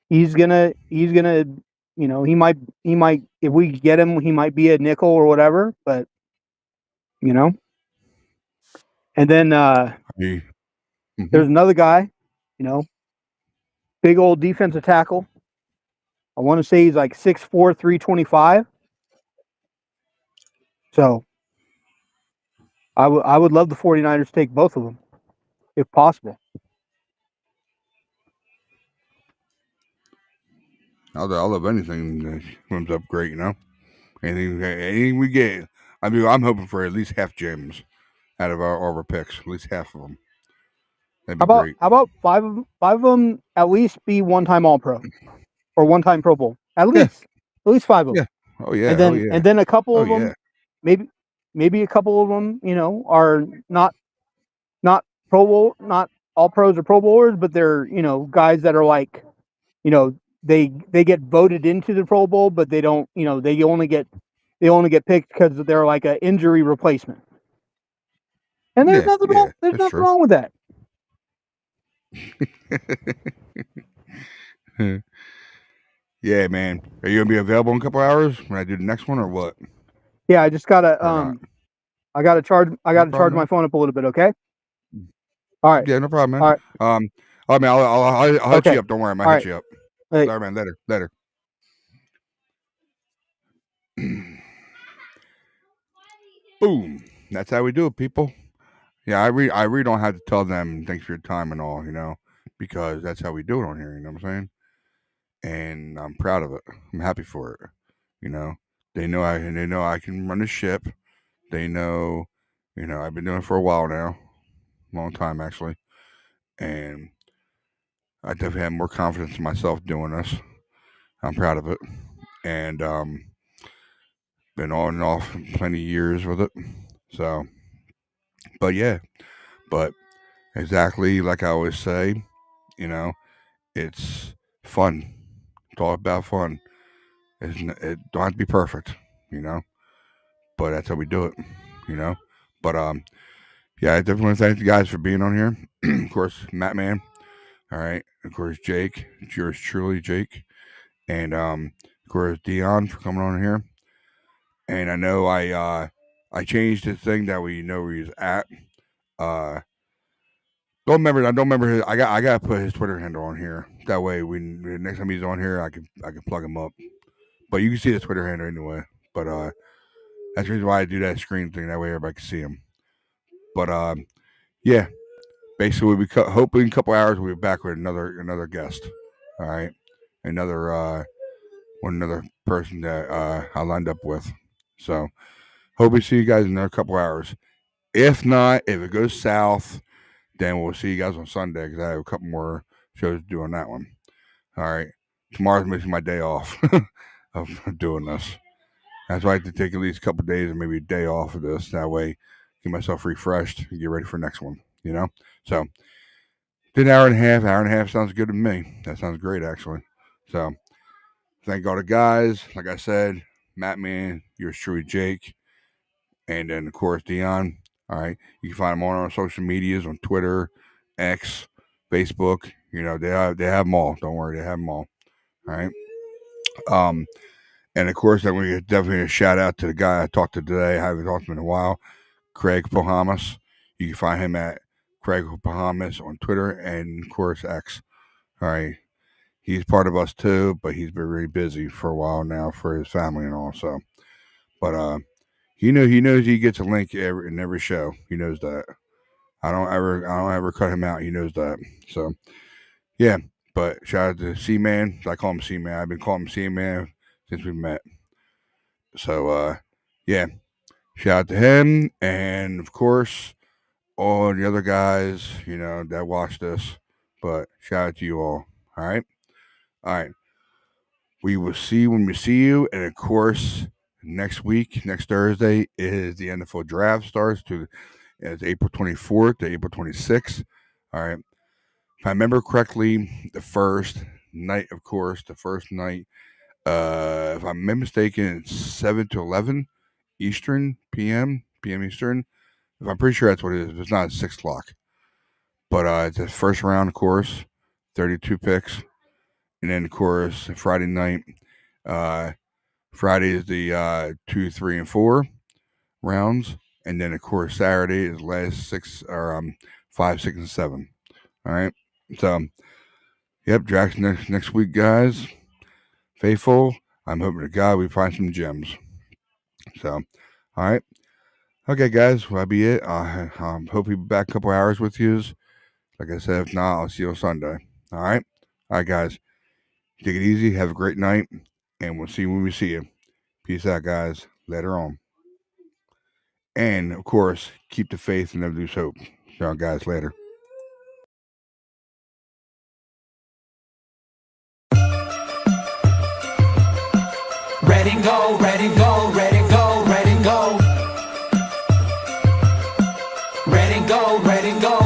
he's gonna, you know, he might, if we get him, he might be a nickel or whatever, but you know, and then there's another guy, you know, big old defensive tackle. I want to say he's like 6'4", 325. So I would love the 49ers to take both of them, if possible. I'll love anything that comes up great, you know. Anything we get. I mean, I'm hoping for at least half gems out of our picks, at least half of them. That'd be great. How about five of them at least be one-time All-Pro or one-time Pro Bowl? At least 5 of them. Yeah. Oh yeah. And then a couple of them, maybe a couple of them, you know, are not Pro Bowl, not All Pros or Pro Bowlers, but they're, you know, guys that are like, you know, they get voted into the Pro Bowl, but they don't, you know, they only get picked because they're like an injury replacement. And there's nothing wrong. There's nothing wrong with that. Yeah, man. Are you gonna be available in a couple hours when I do the next one, or what? Yeah, I just gotta I gotta charge my phone up a little bit. Okay. All right. Yeah, no problem, man. All right. I mean, I'll hit you up. Don't worry, I might hit you up. Hey. Sorry, man. Later. Boom. That's how we do it, people. Yeah, I really don't have to tell them thanks for your time and all, you know, because that's how we do it on here. You know what I'm saying? And I'm proud of it. I'm happy for it. You know, they know I can run the ship. They know, you know, I've been doing it for a while now, long time actually, and I definitely have more confidence in myself doing this. I'm proud of it, and been on and off plenty of years with it. So, but exactly like I always say, you know, it's fun. It's all about fun. It don't have to be perfect, but that's how we do it. But yeah, I definitely want to thank you guys for being on here. Of course, Matt Man. All right. Of course, Jake. It's yours truly, Jake. And of course, Dion for coming on here. And I know I changed the thing that we know where he's at. I don't remember. I gotta put his Twitter handle on here. That way, when the next time he's on here, I can plug him up. But you can see his Twitter handle anyway. But that's the reason why I do that screen thing. That way, everybody can see him. But yeah. Basically, we'll be hoping in a couple hours we'll be back with another guest. All right, another person that I lined up with. So hope we see you guys in another couple hours. If not, if it goes south, then we'll see you guys on Sunday because I have a couple more shows to do on that one. All right, tomorrow's missing my day off of doing this. That's why I have to take at least a couple days or maybe a day off of this. That way, get myself refreshed and get ready for the next one. So did an hour and a half. Hour and a half sounds good to me. That sounds great, actually. So thank all the guys. Like I said, Matt Man, yours truly, Jake, and then of course Dion. All right, you can find them on our social medias on Twitter, X, Facebook. They have them all. Don't worry, they have them all. All right. And of course, I'm going to definitely a shout out to the guy I talked to today. I haven't talked to him in a while, Craig Pohamas. You can find him at Craig Pohamas on Twitter and of course X. All right. He's part of us too, but he's been very busy for a while now for his family and all. So, but he knows he gets a link in every show. He knows that. I don't ever cut him out. He knows that. So, yeah. But shout out to C-Man. I call him C-Man. I've been calling him C-Man since we met. So, yeah. Shout out to him, and of course all the other guys, that watched this. But shout out to you all. All right. All right. We will see you when we see you. And of course, next Thursday, is the NFL draft starts it's April 24th to April 26th. All right. If I remember correctly, the first night, if I'm not mistaken, it's 7 to 11 Eastern, PM Eastern. If I'm pretty sure that's what it is. If it's not, it's 6 o'clock. But it's the first round, of course, 32 picks. And then, of course, Friday night, Friday is the 2, 3, and 4 rounds. And then, of course, Saturday is the last 5, 6, and 7. All right. So, yep, draft next week, guys. Faithful. I'm hoping to God we find some gems. So, all right. Okay, guys, that'll be it. Hope we'll be back a couple hours with you. Like I said, if not, I'll see you on Sunday. All right? All right, guys. Take it easy. Have a great night. And we'll see you when we see you. Peace out, guys. Later on. And, of course, keep the faith and never lose hope. See y'all guys later. Ready, go, ready, go, ready, go, ready, go. Ready, go, ready, go.